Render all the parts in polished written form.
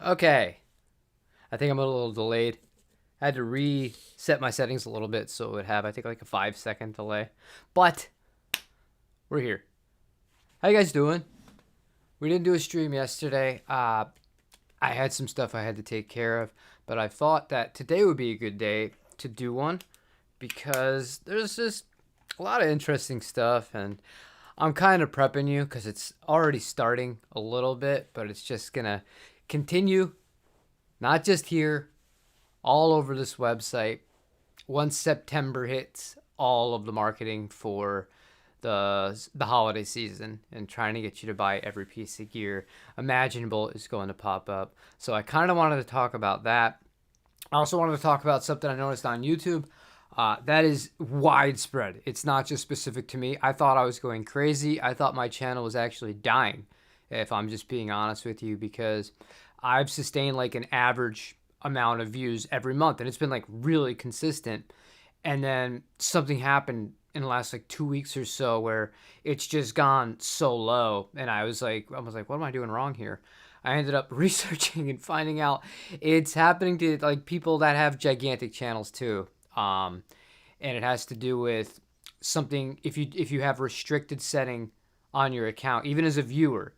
Okay, I think I'm a little delayed. I had to reset my settings a little bit so it would have, I think, like a 5 second delay. But we're here. How you guys doing? We didn't do a stream yesterday. I had some stuff I had to take care of, but I thought that today would be a good day to do one because there's just a lot of interesting stuff, and I'm kind of prepping you because it's already starting a little bit, but it's just gonna continue, not just here, all over this website. Once September hits, all of the marketing for the holiday season and trying to get you to buy every piece of gear imaginable is going to pop up. So I kind of wanted to talk about that. I also wanted to talk about something I noticed on YouTube. That is widespread. It's not just specific to me. I thought I was going crazy. I thought my channel was actually dying, if I'm just being honest with you, because I've sustained like an average amount of views every month and it's been like really consistent. And then something happened in the last like 2 weeks or so where it's just gone so low. And I was like, what am I doing wrong here? I ended up researching and finding out it's happening to like people that have gigantic channels too. And it has to do with something if you have restricted setting on your account, even as a viewer,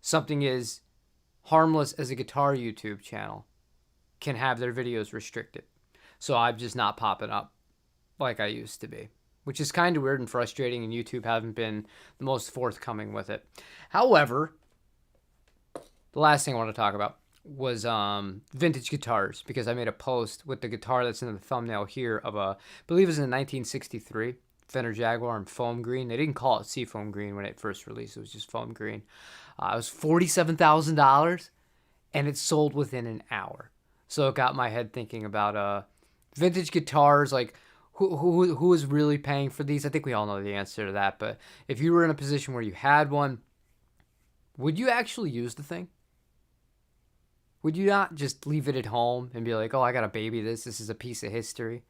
something as harmless as a guitar YouTube channel can have their videos restricted. So I'm just not popping up like I used to be, which is kind of weird and frustrating, and YouTube haven't been the most forthcoming with it. However, the last thing I want to talk about was vintage guitars, because I made a post with the guitar that's in the thumbnail here of I believe it was in 1963 Fender Jaguar in foam green. They didn't call it seafoam green when it first released. It was just foam green. It was $47,000 and it sold within an hour. So it got my head thinking about vintage guitars, like who is really paying for these? I think we all know the answer to that, but if you were in a position where you had one, would you actually use the thing? Would you not just leave it at home and be like, "Oh, I got to baby this. This is a piece of history,"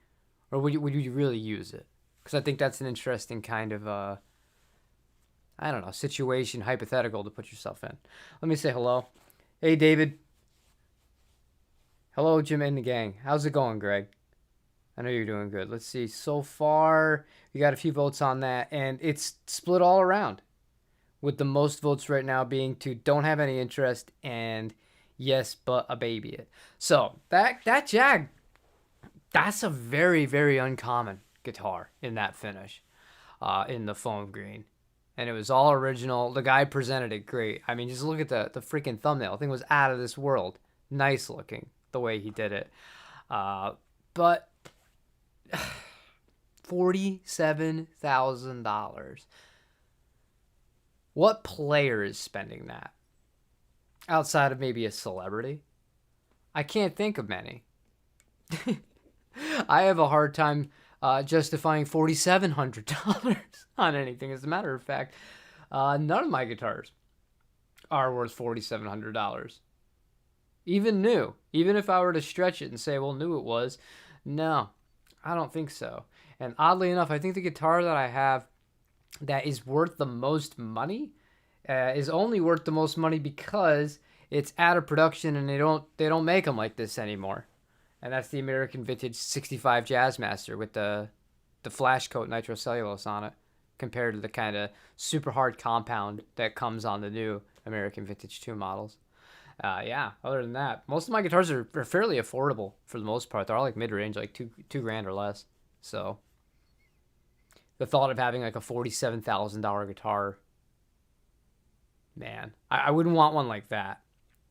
or would you really use it? Because I think that's an interesting kind of I don't know, situation, hypothetical to put yourself in. Let me say hello. Hey, David. Hello, Jim and the gang. How's it going, Greg? I know you're doing good. Let's see. So far, we got a few votes on that, and it's split all around, with the most votes right now being to don't have any interest and yes, but a baby it. So that Jag, that's a very very uncommon guitar in that finish, in the foam green, and it was all original. The guy presented it great. I mean, just look at the freaking thumbnail. The thing was out of this world. Nice looking the way he did it, but $47,000. What player is spending that outside of maybe a celebrity? I can't think of many. I have a hard time justifying $4,700 on anything. As a matter of fact, none of my guitars are worth $4,700. Even new. Even if I were to stretch it and say, well, new it was. No, I don't think so. And oddly enough, I think the guitar that I have that is worth the most money is only worth the most money because it's out of production and they don't make them like this anymore. And that's the American Vintage 65 Jazzmaster with the flash coat nitrocellulose on it, compared to the kind of super hard compound that comes on the new American Vintage 2 models. Yeah, other than that, most of my guitars are fairly affordable for the most part. They're all like mid-range, like two grand or less. So the thought of having like a $47,000 guitar, man, I wouldn't want one like that.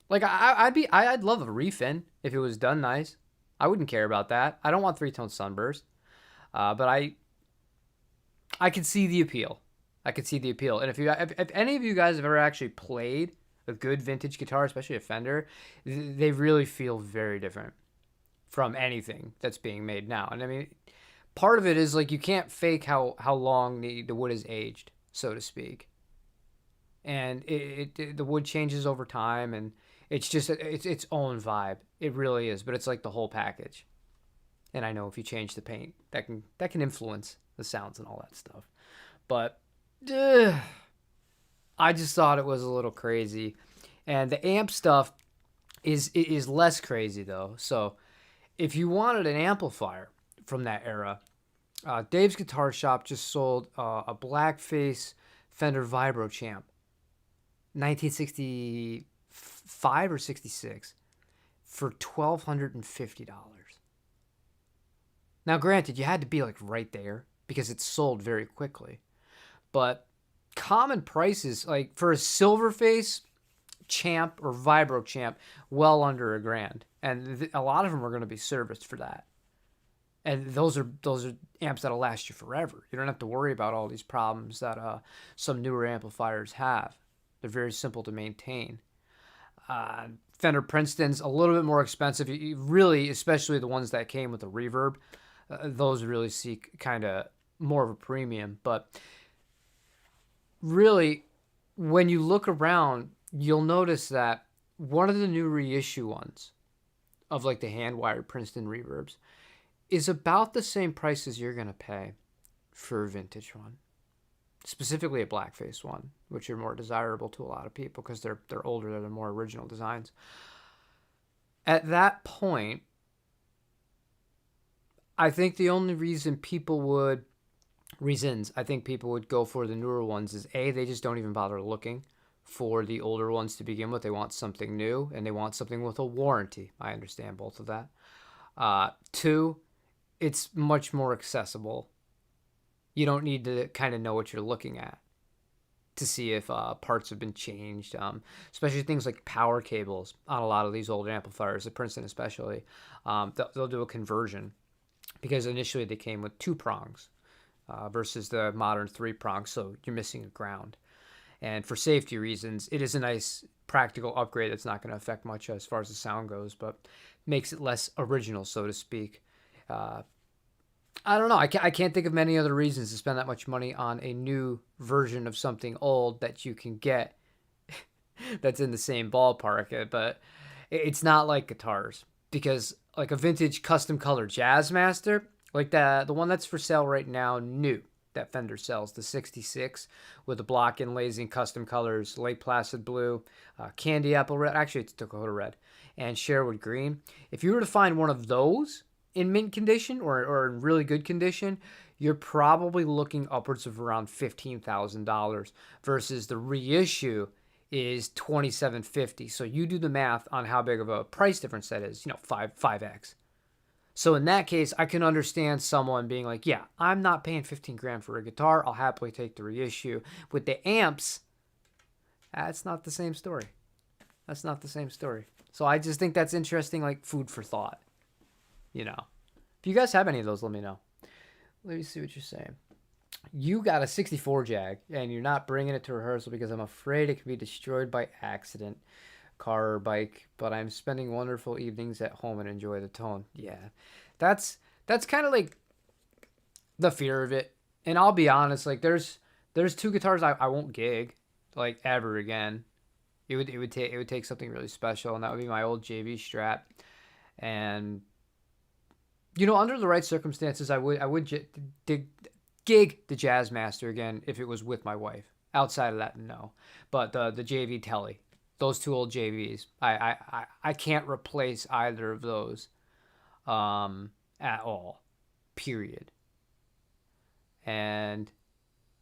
Like I'd love a refin if it was done nice. I wouldn't care about that. I don't want three-tone sunburst. But I could see the appeal. I could see the appeal. And if any of you guys have ever actually played a good vintage guitar, especially a Fender, they really feel very different from anything that's being made now. And I mean, part of it is like you can't fake how long the wood is aged, so to speak. And the wood changes over time, and it's just it's its own vibe. It really is, but it's like the whole package. And I know if you change the paint, that can influence the sounds and all that stuff. But I just thought it was a little crazy. And the amp stuff is less crazy though. So if you wanted an amplifier from that era, Dave's Guitar Shop just sold a blackface Fender Vibro Champ, 1965 or 66, for $1,250. Now, granted, you had to be like right there because it sold very quickly, but common prices like for a Silverface Champ or Vibro Champ, well under $1,000, and a lot of them are going to be serviced for that. And those are amps that'll last you forever. You don't have to worry about all these problems that some newer amplifiers have. They're very simple to maintain. Fender Princeton's a little bit more expensive. You really, especially the ones that came with the reverb, those really seek kind of more of a premium. But really, when you look around, you'll notice that one of the new reissue ones of like the hand-wired Princeton reverbs is about the same price as you're going to pay for a vintage one, specifically a blackface one, which are more desirable to a lot of people because they're older, they're the more original designs. At that point, I think the only reason people would go for the newer ones is A, they just don't even bother looking for the older ones to begin with. They want something new and they want something with a warranty. I understand both of that. Two, it's much more accessible. You don't need to kind of know what you're looking at to see if parts have been changed, especially things like power cables on a lot of these old amplifiers, the Princeton especially. They'll do a conversion because initially they came with 2 prongs versus the modern 3 prongs, so you're missing a ground. And for safety reasons, it is a nice practical upgrade that's not going to affect much as far as the sound goes, but makes it less original, so to speak. I don't know. I can't think of many other reasons to spend that much money on a new version of something old that you can get that's in the same ballpark. But it's not like guitars, because like a vintage custom color Jazzmaster, like the one that's for sale right now, new, that Fender sells, the 66 with the block inlays in custom colors, Lake Placid blue, candy apple red, actually it's Dakota red, and Sherwood green. If you were to find one of those in mint condition or in really good condition, you're probably looking upwards of around $15,000 versus the reissue is $2,750. So you do the math on how big of a price difference that is, 5x. So in that case, I can understand someone being like, yeah, I'm not paying 15 grand for a guitar. I'll happily take the reissue. With the amps, that's not the same story. That's not the same story. So I just think that's interesting, like food for thought. If you guys have any of those, let me know. Let me see what you're saying. You got a 64 Jag, and you're not bringing it to rehearsal because I'm afraid it could be destroyed by accident, car or bike, but I'm spending wonderful evenings at home and enjoy the tone. Yeah, that's kind of like the fear of it. And I'll be honest, like there's 2 guitars I won't gig like ever again. It would take something really special, and that would be my old JV Strat. And under the right circumstances, I would gig the Jazzmaster again if it was with my wife. Outside of that, no. But the JV Telly, those 2 old JVs, I can't replace either of those at all, period. And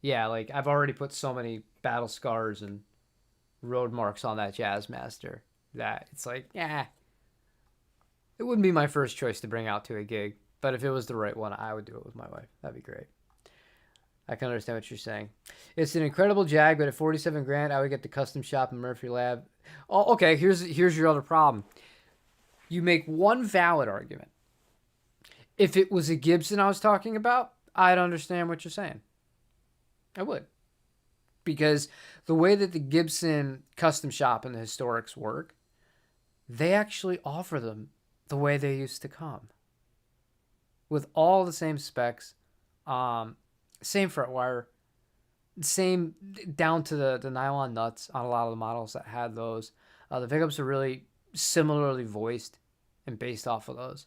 yeah, like I've already put so many battle scars and road marks on that Jazzmaster that it's like, yeah. It wouldn't be my first choice to bring out to a gig, but if it was the right one, I would do it with my wife. That'd be great. I can understand what you're saying. It's an incredible Jag, but at 47 grand, I would get the custom shop in Murphy Lab. Oh, okay. Here's your other problem. You make one valid argument. If it was a Gibson I was talking about, I'd understand what you're saying. I would. Because the way that the Gibson custom shop and the historics work, they actually offer them the way they used to come, with all the same specs, same fret wire, same down to the nylon nuts on a lot of the models that had those. The pickups are really similarly voiced and based off of those.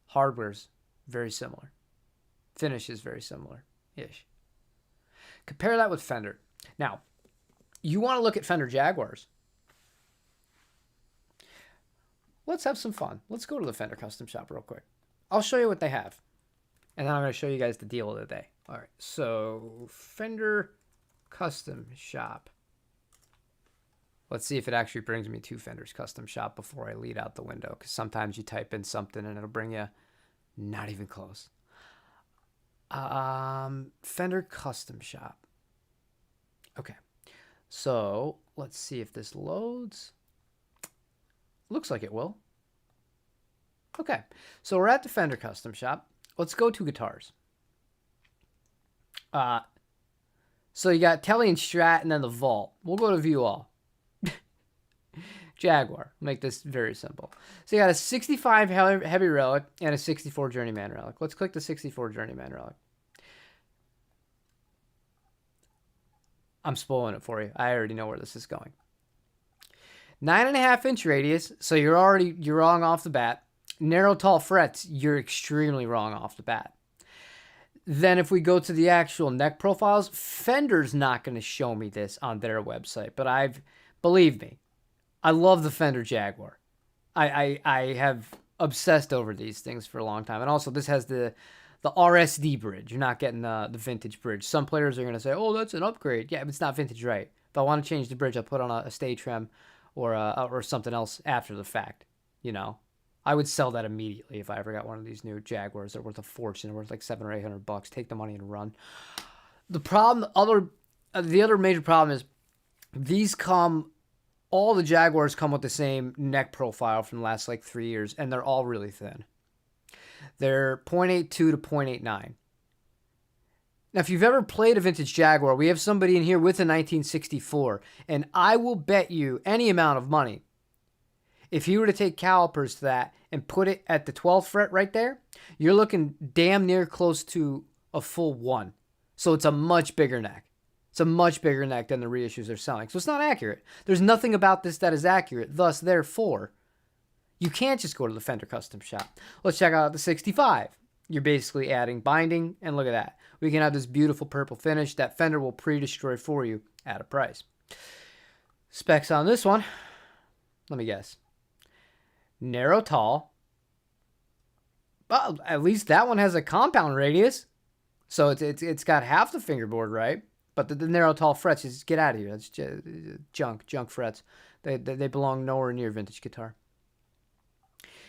Hardware's very similar. Finish is very similar-ish. Compare that with Fender. Now, you want to look at Fender Jaguars. let's have some fun. Let's go to the Fender Custom Shop real quick. I'll show you what they have. And then I'm going to show you guys the deal of the day. All right, so Fender Custom Shop. Let's see if it actually brings me to Fender's Custom Shop before I lead out the window, because sometimes you type in something and it'll bring you not even close. Fender Custom Shop. Okay, so let's see if this loads. Looks like it will. Okay, so we're at the Fender Custom Shop. Let's go to guitars. So you got Tele and Strat and then the Vault. We'll go to View All. Jaguar. Make this very simple. So you got a 65 Heavy Relic and a 64 Journeyman Relic. Let's click the 64 Journeyman Relic. I'm spoiling it for you. I already know where this is going. 9.5-inch radius, so you're wrong off the bat. Narrow, tall frets, you're extremely wrong off the bat. Then if we go to the actual neck profiles, Fender's not going to show me this on their website, but believe me, I love the Fender Jaguar. I have obsessed over these things for a long time. And also this has the RSD bridge. You're not getting the vintage bridge. Some players are going to say, oh, that's an upgrade. Yeah, but it's not vintage, right? If I want to change the bridge, I'll put on a stay trim or something else after the fact, you know. I would sell that immediately if I ever got one of these new Jaguars that are worth a fortune, worth like $700 or $800. Take the money and run. The other major problem is all the Jaguars come with the same neck profile from the last like 3 years, and they're all really thin. They're 0.82 to 0.89. Now, if you've ever played a vintage Jaguar, we have somebody in here with a 1964, and I will bet you any amount of money, if you were to take calipers to that and put it at the 12th fret right there, you're looking damn near close to a full 1. So it's a much bigger neck. It's a much bigger neck than the reissues they're selling. So it's not accurate. There's nothing about this that is accurate. Thus, therefore, you can't just go to the Fender Custom Shop. Let's check out the 65. You're basically adding binding, and look at that. We can have this beautiful purple finish that Fender will pre-destroy for you at a price. Specs on this one, let me guess. Narrow, tall. Well, at least that one has a compound radius. So it's got half the fingerboard, right? But the narrow, tall frets, just get out of here. That's just junk frets. They belong nowhere near vintage guitar.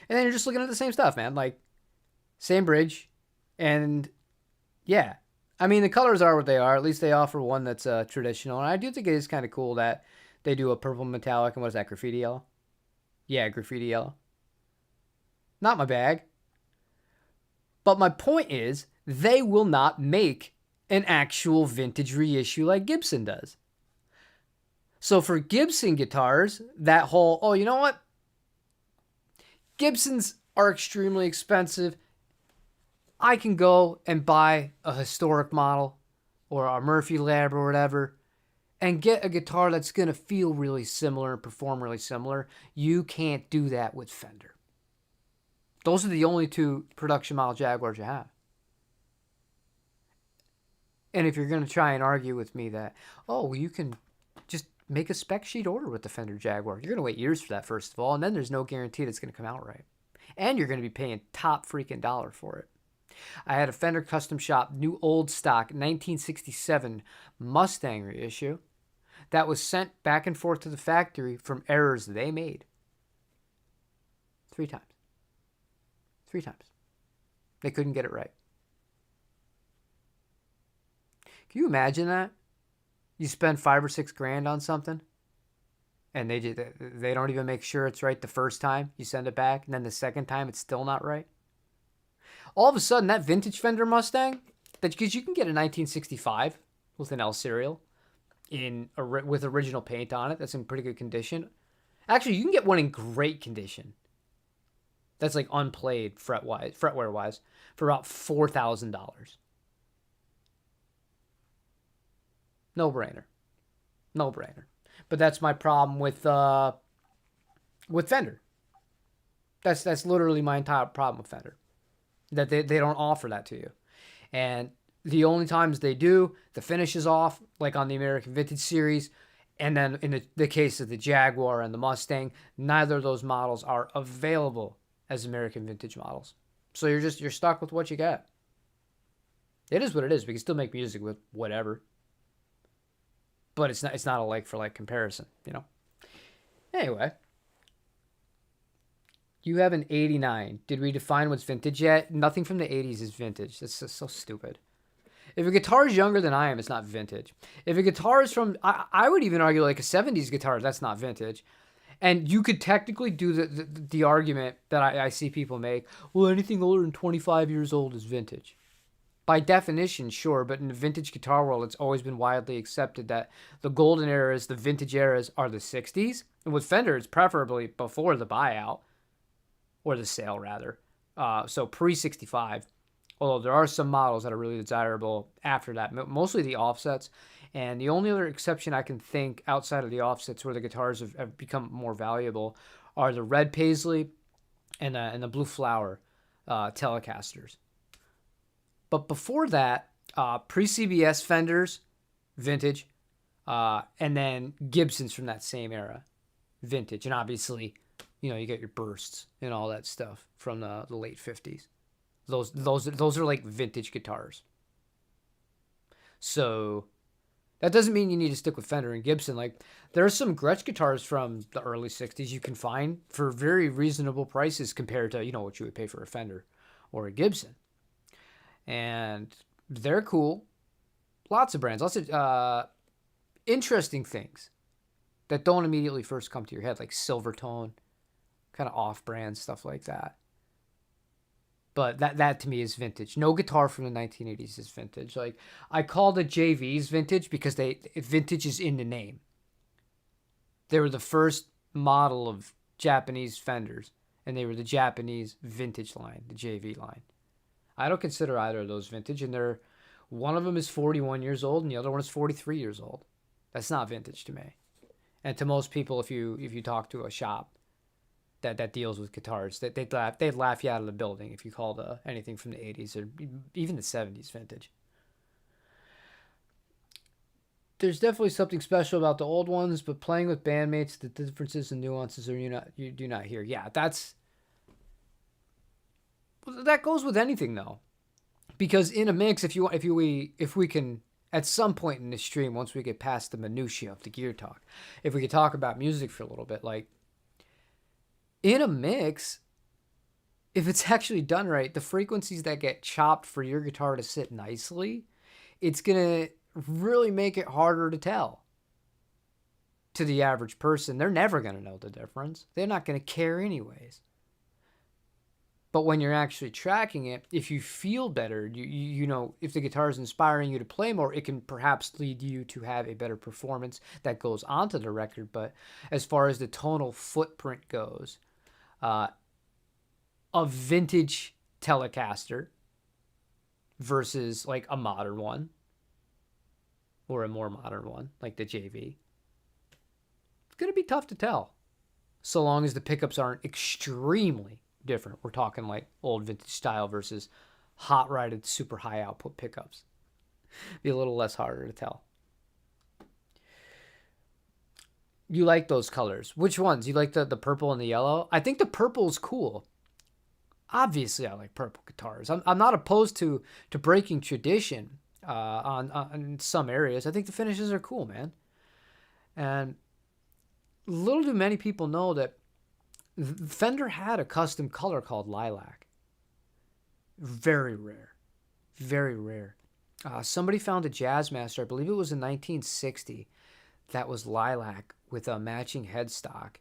And then you're just looking at the same stuff, man. Like, same bridge. And, yeah. I mean, the colors are what they are. At least they offer one that's traditional. And I do think it is kind of cool that they do a purple metallic. And what is that, graffiti yellow? Yeah, graffiti yellow. Not my bag. But my point is, they will not make an actual vintage reissue like Gibson does. So for Gibson guitars, that whole, oh, you know what? Gibsons are extremely expensive. I can go and buy a historic model or a Murphy Lab or whatever and get a guitar that's going to feel really similar and perform really similar. You can't do that with Fender. Those are the only two production model Jaguars you have. And if you're going to try and argue with me that, oh, well, you can just make a spec sheet order with the Fender Jaguar, you're going to wait years for that, first of all, and then there's no guarantee that's going to come out right. And you're going to be paying top freaking dollar for it. I had a Fender Custom Shop, new old stock, 1967 Mustang reissue that was sent back and forth to the factory from errors they made. 3 times. 3 times. They couldn't get it right. Can you imagine that? You spend $5 or $6 grand on something, and they don't even make sure it's right the first time you send it back, and then the second time it's still not right. All of a sudden, that vintage Fender Mustang, because you can get a 1965 with an L serial with original paint on it, that's in pretty good condition. Actually, you can get one in great condition. That's like unplayed fretwear wise, for about $4,000. No brainer. No brainer. But that's my problem with Fender. That's literally my entire problem with Fender. That they don't offer that to you. And the only times they do, the finish is off, like on the American Vintage Series. And then in the case of the Jaguar and the Mustang, neither of those models are available as American vintage models. So you're stuck with what you got. It is what it is. We can still make music with whatever, but it's not a like for like comparison, you know. Anyway, you have an 89. Did we define what's vintage yet? Nothing from the 80s is vintage. That's just so stupid. If a guitar is younger than I am, it's not vintage. If a guitar is from, I would even argue like a 70s guitar, that's not vintage. And you could technically do the argument that I see people make. Well, anything older than 25 years old is vintage. By definition, sure, but in the vintage guitar world, it's always been widely accepted that the golden eras, the vintage eras, are the 60s. And with Fender, it's preferably before the buyout, or the sale, rather. So pre-65. Although there are some models that are really desirable after that, mostly the offsets. And the only other exception I can think outside of the offsets where the guitars have become more valuable are the red paisley and the blue flower Telecasters. But before that, pre-CBS Fenders, vintage, and then Gibsons from that same era, vintage. And obviously, you know, you get your bursts and all that stuff from the late 50s. Those are like vintage guitars. So that doesn't mean you need to stick with Fender and Gibson. Like, there are some Gretsch guitars from the early 60s you can find for very reasonable prices compared to, you know, what you would pay for a Fender or a Gibson. And they're cool. Lots of brands. Lots of interesting things that don't immediately first come to your head, like Silvertone, kind of off-brand stuff like that. But that to me is vintage. No guitar from the 1980s is vintage. Like, I call the JVs vintage because vintage is in the name. They were the first model of Japanese Fenders, and they were the Japanese vintage line, the JV line. I don't consider either of those vintage, and one of them is 41 years old, and the other one is 43 years old. That's not vintage to me. And to most people, if you talk to a shop that deals with guitars, they'd laugh you out of the building if you called anything from the 80s or even the 70s vintage. There's definitely something special about the old ones, but playing with bandmates, the differences and nuances you do not hear. Yeah, that goes with anything though, because in a mix, if we can at some point in the stream, once we get past the minutiae of the gear talk, if we could talk about music for a little bit, like in a mix, if it's actually done right, the frequencies that get chopped for your guitar to sit nicely, it's gonna really make it harder to tell to the average person. They're never gonna know the difference. They're not gonna care anyways. But when you're actually tracking it, if you feel better, you know, if the guitar is inspiring you to play more, it can perhaps lead you to have a better performance that goes onto the record. But as far as the tonal footprint goes, a vintage Telecaster versus like a modern one or a more modern one like the JV, it's going to be tough to tell so long as the pickups aren't extremely different. We're talking like old vintage style versus hot rodded super high output pickups. Be a little less harder to tell. You like those colors. Which ones? You like the purple and the yellow? I think the purple is cool. Obviously, I like purple guitars. I'm not opposed to breaking tradition on some areas. I think the finishes are cool, man. And little do many people know that Fender had a custom color called lilac. Very rare. Very rare. Somebody found a Jazzmaster, I believe it was in 1960, that was lilac with a matching headstock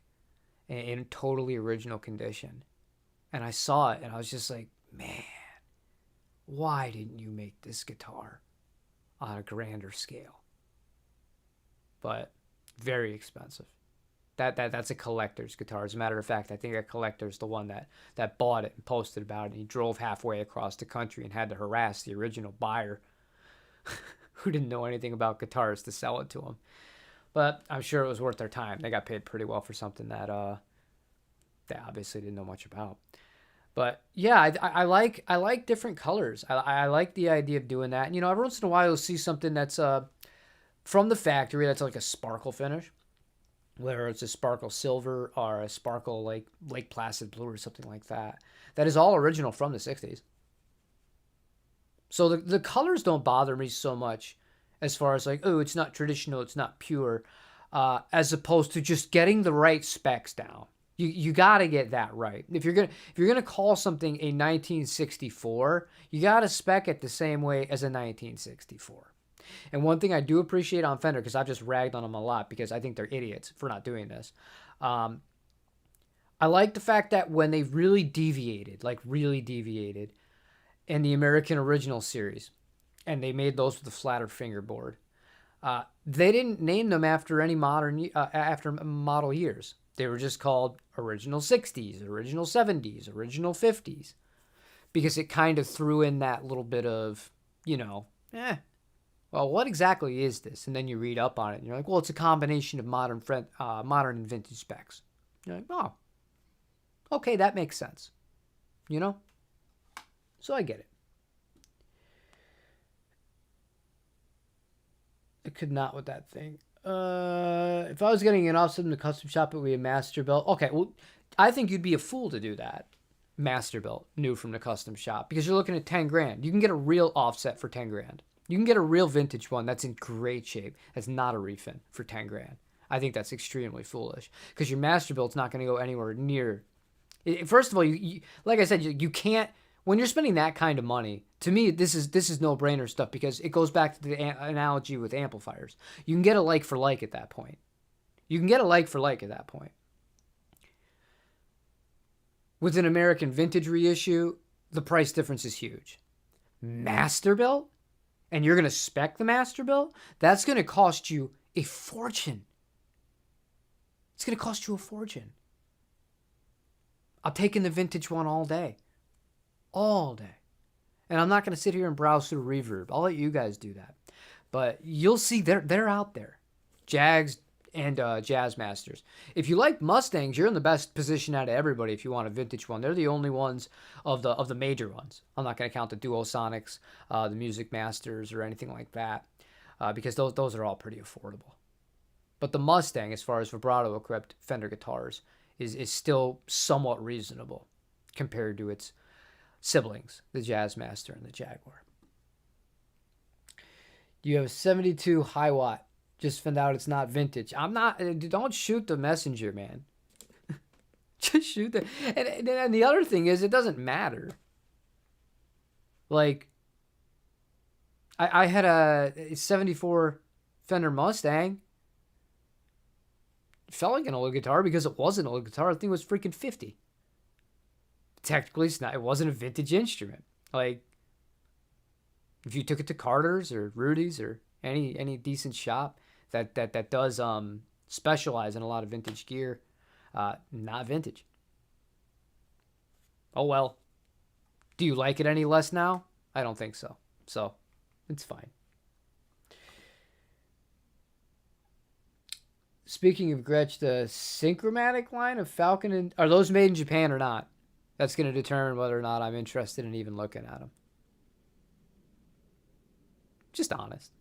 in totally original condition. And I saw it and I was just like, man, why didn't you make this guitar on a grander scale? But very expensive. That's a collector's guitar. As a matter of fact, I think a collector's the one that bought it and posted about it. And he drove halfway across the country and had to harass the original buyer who didn't know anything about guitars to sell it to him. But I'm sure it was worth their time. They got paid pretty well for something that they obviously didn't know much about. But yeah, I like different colors. I like the idea of doing that. And, you know, every once in a while you'll see something that's from the factory. That's like a sparkle finish, whether it's a sparkle silver or a sparkle like Lake Placid blue or something like that. That is all original from the 60s. So the colors don't bother me so much as far as like, oh, it's not traditional, it's not pure, as opposed to just getting the right specs down. You got to get that right. If you're gonna call something a 1964, you got to spec it the same way as a 1964. And one thing I do appreciate on Fender, because I've just ragged on them a lot because I think they're idiots for not doing this. I like the fact that when they really deviated, in the American Original series, and they made those with a flatter fingerboard, they didn't name them after any after model years. They were just called original 60s, original 70s, original 50s, because it kind of threw in that little bit of, well, what exactly is this? And then you read up on it, and you're like, well, it's a combination of modern and vintage specs. You're like, oh, okay, that makes sense. So I get it. I could not with that thing. If I was getting an offset in the custom shop, it would be a master belt. Okay, well, I think you'd be a fool to do that. Master belt, new from the custom shop, because you're looking at 10 grand. You can get a real offset for 10 grand. You can get a real vintage one that's in great shape. That's not a refin for 10 grand. I think that's extremely foolish, because your master belt's not going to go anywhere near. First of all, you like I said, you can't. When you're spending that kind of money, to me, this is no-brainer stuff, because it goes back to the analogy with amplifiers. You can get a like for like at that point. With an American vintage reissue, the price difference is huge. Master belt? And you're going to spec the master belt? That's going to cost you a fortune. It's going to cost you a fortune. I'm taking the vintage one all day. All day. And I'm not going to sit here and browse through Reverb. I'll let you guys do that. But you'll see they're out there. Jags and Jazz Masters. If you like Mustangs, you're in the best position out of everybody if you want a vintage one. They're the only ones of the major ones. I'm not going to count the Duosonics, the Music Masters, or anything like that, because those are all pretty affordable. But the Mustang, as far as vibrato-equipped Fender guitars, is still somewhat reasonable compared to its siblings, the Jazzmaster and the Jaguar. You have a 72 high watt. Just found out it's not vintage. I'm not. Don't shoot the messenger, man. Just shoot the. And the other thing is, it doesn't matter. Like, I had a 74 Fender Mustang. It felt like an old guitar because it wasn't an old guitar. The thing was freaking 50. Technically, it's not. It wasn't a vintage instrument. Like, if you took it to Carter's or Rudy's or any decent shop that does specialize in a lot of vintage gear, not vintage. Oh well. Do you like it any less now? I don't think so. So, it's fine. Speaking of Gretsch, the Synchromatic line of Falcon, are those made in Japan or not? That's going to determine whether or not I'm interested in even looking at them. Just honest.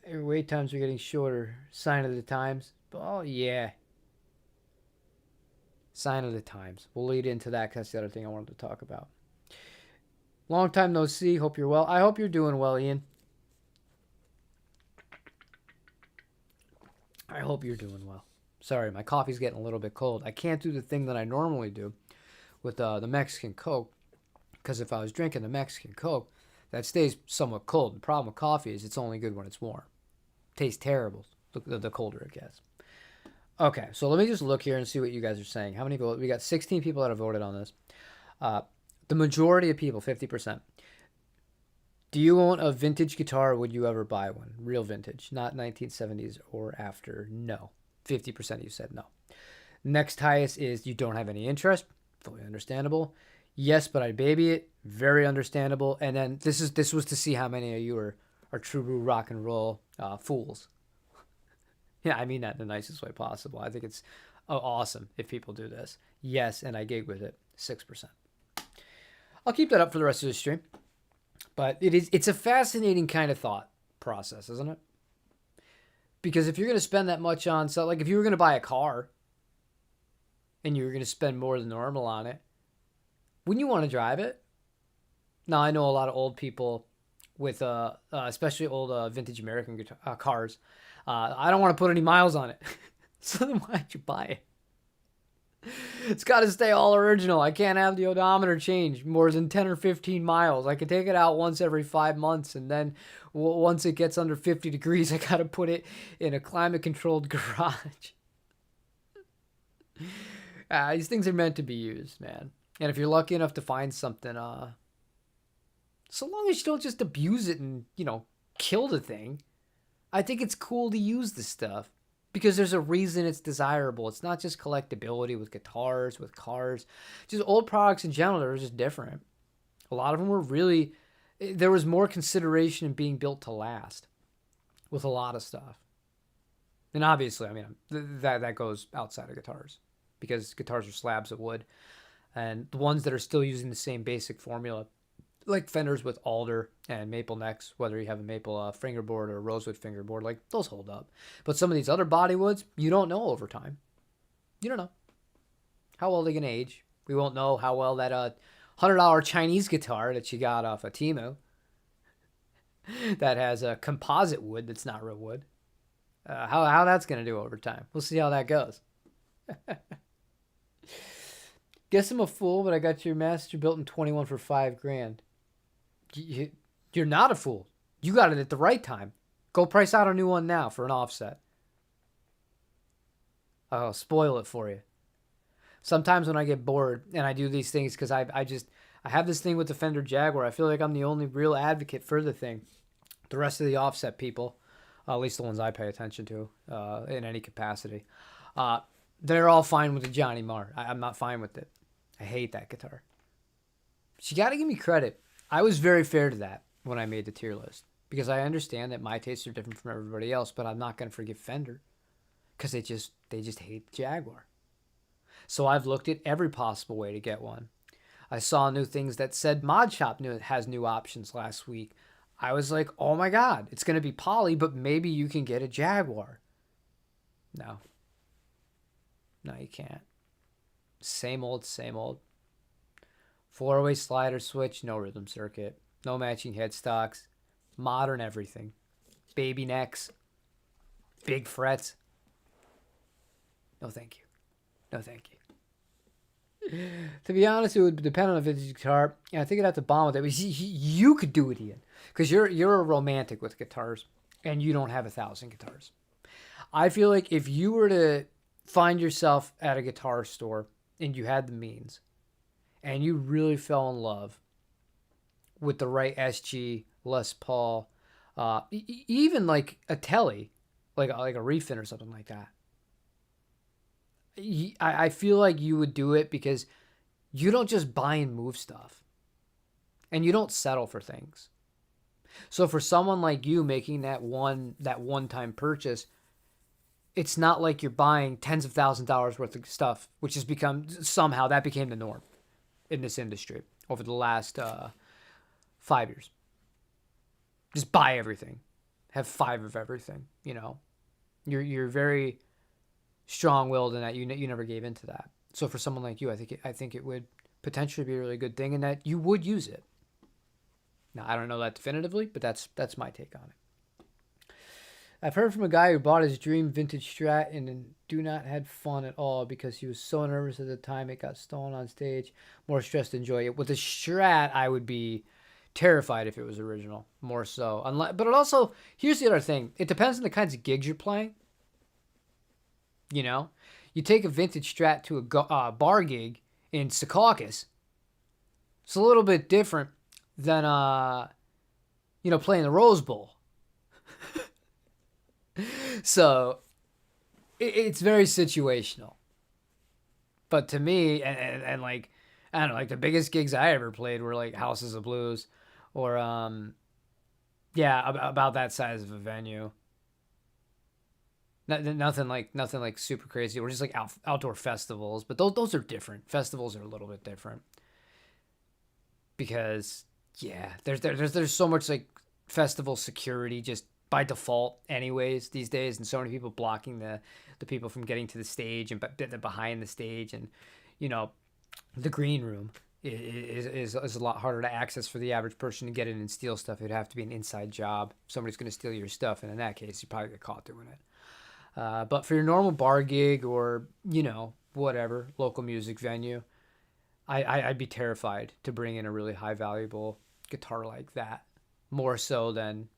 Wait times are getting shorter. Sign of the times. Oh, yeah. Sign of the times. We'll lead into that because that's the other thing I wanted to talk about. Long time no see. Hope you're well. I hope you're doing well, Ian. I hope you're doing well. Sorry, my coffee's getting a little bit cold. I can't do the thing that I normally do with the Mexican Coke, because if I was drinking the Mexican Coke, that stays somewhat cold. The problem with coffee is it's only good when it's warm. Tastes terrible the colder it gets. Okay, so let me just look here and see what you guys are saying. How many people? We got 16 people that have voted on this. The majority of people, 50%. Do you own a vintage guitar? Would you ever buy one? Real vintage, not 1970s or after. No. 50% of you said no. Next highest is you don't have any interest. Fully understandable. Yes, but I'd baby it. Very understandable. And then this was to see how many of you are true rock and roll fools. Yeah, I mean that in the nicest way possible. I think it's awesome if people do this. Yes, and I gig with it. 6%. I'll keep that up for the rest of the stream. But it's a fascinating kind of thought. process, isn't it? Because if you're going to spend that much on, so like if you were going to buy a car and you were going to spend more than normal on it, wouldn't you want to drive it? Now, I know a lot of old people with, especially old vintage American cars. I don't want to put any miles on it. So then why'd you buy it? It's got to stay all original. I can't have the odometer change more than 10 or 15 miles. I can take it out once every 5 months, and then once it gets under 50 degrees, I got to put it in a climate-controlled garage. These things are meant to be used, man. And if you're lucky enough to find something, so long as you don't just abuse it and, kill the thing, I think it's cool to use this stuff. Because there's a reason it's desirable. It's not just collectability with guitars, with cars. Just old products in general, they're just different. A lot of them were really... There was more consideration in being built to last with a lot of stuff. And obviously, I mean, that goes outside of guitars. Because guitars are slabs of wood. And the ones that are still using the same basic formula, like Fenders with alder and maple necks, whether you have a maple fingerboard or a rosewood fingerboard, like those hold up. But some of these other body woods, you don't know over time. You don't know how well they're going to age. We won't know how well that $100 Chinese guitar that you got off of Temu that has a composite wood that's not real wood, how that's going to do over time. We'll see how that goes. Guess I'm a fool, but I got your Master built in 21 for $5,000. You're not a fool. You got it at the right time. Go price out a new one now for an offset. I'll spoil it for you. Sometimes when I get bored and I do these things because I have this thing with the Fender Jaguar. I feel like I'm the only real advocate for the thing. The rest of the offset people, at least the ones I pay attention to in any capacity, they're all fine with the Johnny Marr. I'm not fine with it. I hate that guitar. But you got to give me credit. I was very fair to that when I made the tier list because I understand that my tastes are different from everybody else, but I'm not going to forgive Fender because they just hate the Jaguar. So I've looked at every possible way to get one. I saw new things that said Mod Shop has new options last week. I was like, oh my God, it's going to be poly, but maybe you can get a Jaguar. No, you can't. Same old, same old. 4-way slider switch, no rhythm circuit, no matching headstocks, modern everything. Baby necks, big frets. No thank you. No thank you. To be honest, it would depend on the vintage guitar. And I think I'd have to bond with it. But you could do it, Ian. Because you're a romantic with guitars. And you don't have 1,000 guitars. I feel like if you were to find yourself at a guitar store and you had the means and you really fell in love with the right SG, Les Paul, even like a Tele, like a Refin or something like that, I feel like you would do it because you don't just buy and move stuff and you don't settle for things. So for someone like you making that one-time purchase, it's not like you're buying tens of thousands of dollars worth of stuff, which has become somehow that became the norm in this industry over the last 5 years. Just buy everything, have 5 of everything. You're very strong-willed in that you never gave into that. So for someone like you, I think it would potentially be a really good thing, and that you would use it. Now I don't know that definitively, but that's my take on it. I've heard from a guy who bought his dream vintage Strat and do not had fun at all because he was so nervous at the time it got stolen on stage. More stressed to enjoy it. With a Strat, I would be terrified if it was original. More so. But it also, here's the other thing. It depends on the kinds of gigs you're playing. You take a vintage Strat to a bar gig in Secaucus. It's a little bit different than, playing the Rose Bowl. So it's very situational. But to me, and like, I don't know, like the biggest gigs I ever played were like Houses of Blues or, about that size of a venue. Nothing like super crazy. Or just like outdoor festivals. But those are different. Festivals are a little bit different. Because, yeah, there's so much like festival security just by default anyways these days, and so many people blocking the people from getting to the stage and the behind the stage, and you know, the green room is a lot harder to access for the average person to get in and steal stuff. It'd have to be an inside job. Somebody's going to steal your stuff, and in that case, you probably get caught doing it. But for your normal bar gig or, you know, whatever, local music venue, I'd be terrified to bring in a really high valuable guitar like that. More so than,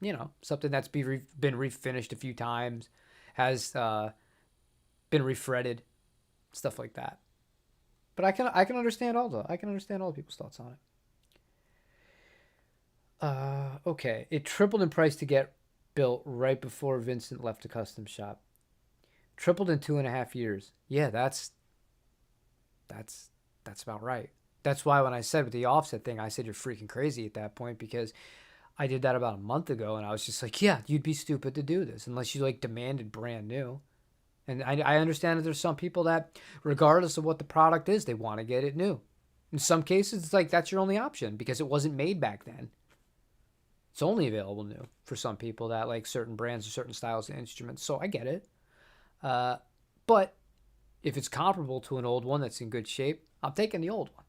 you know, something that's been refinished a few times, has been refretted, stuff like that. But I can understand all the people's thoughts on it. Okay, it tripled in price to get built right before Vincent left the custom shop. Tripled in 2.5 years. Yeah, that's about right. That's why when I said with the offset thing, I said you're freaking crazy at that point, because I did that about a month ago, and I was just like, yeah, you'd be stupid to do this unless you like demanded brand new. And I understand that there's some people that, regardless of what the product is, they want to get it new. In some cases, it's like that's your only option because it wasn't made back then. It's only available new for some people that like certain brands or certain styles of instruments. So I get it. But if it's comparable to an old one that's in good shape, I'm taking the old one.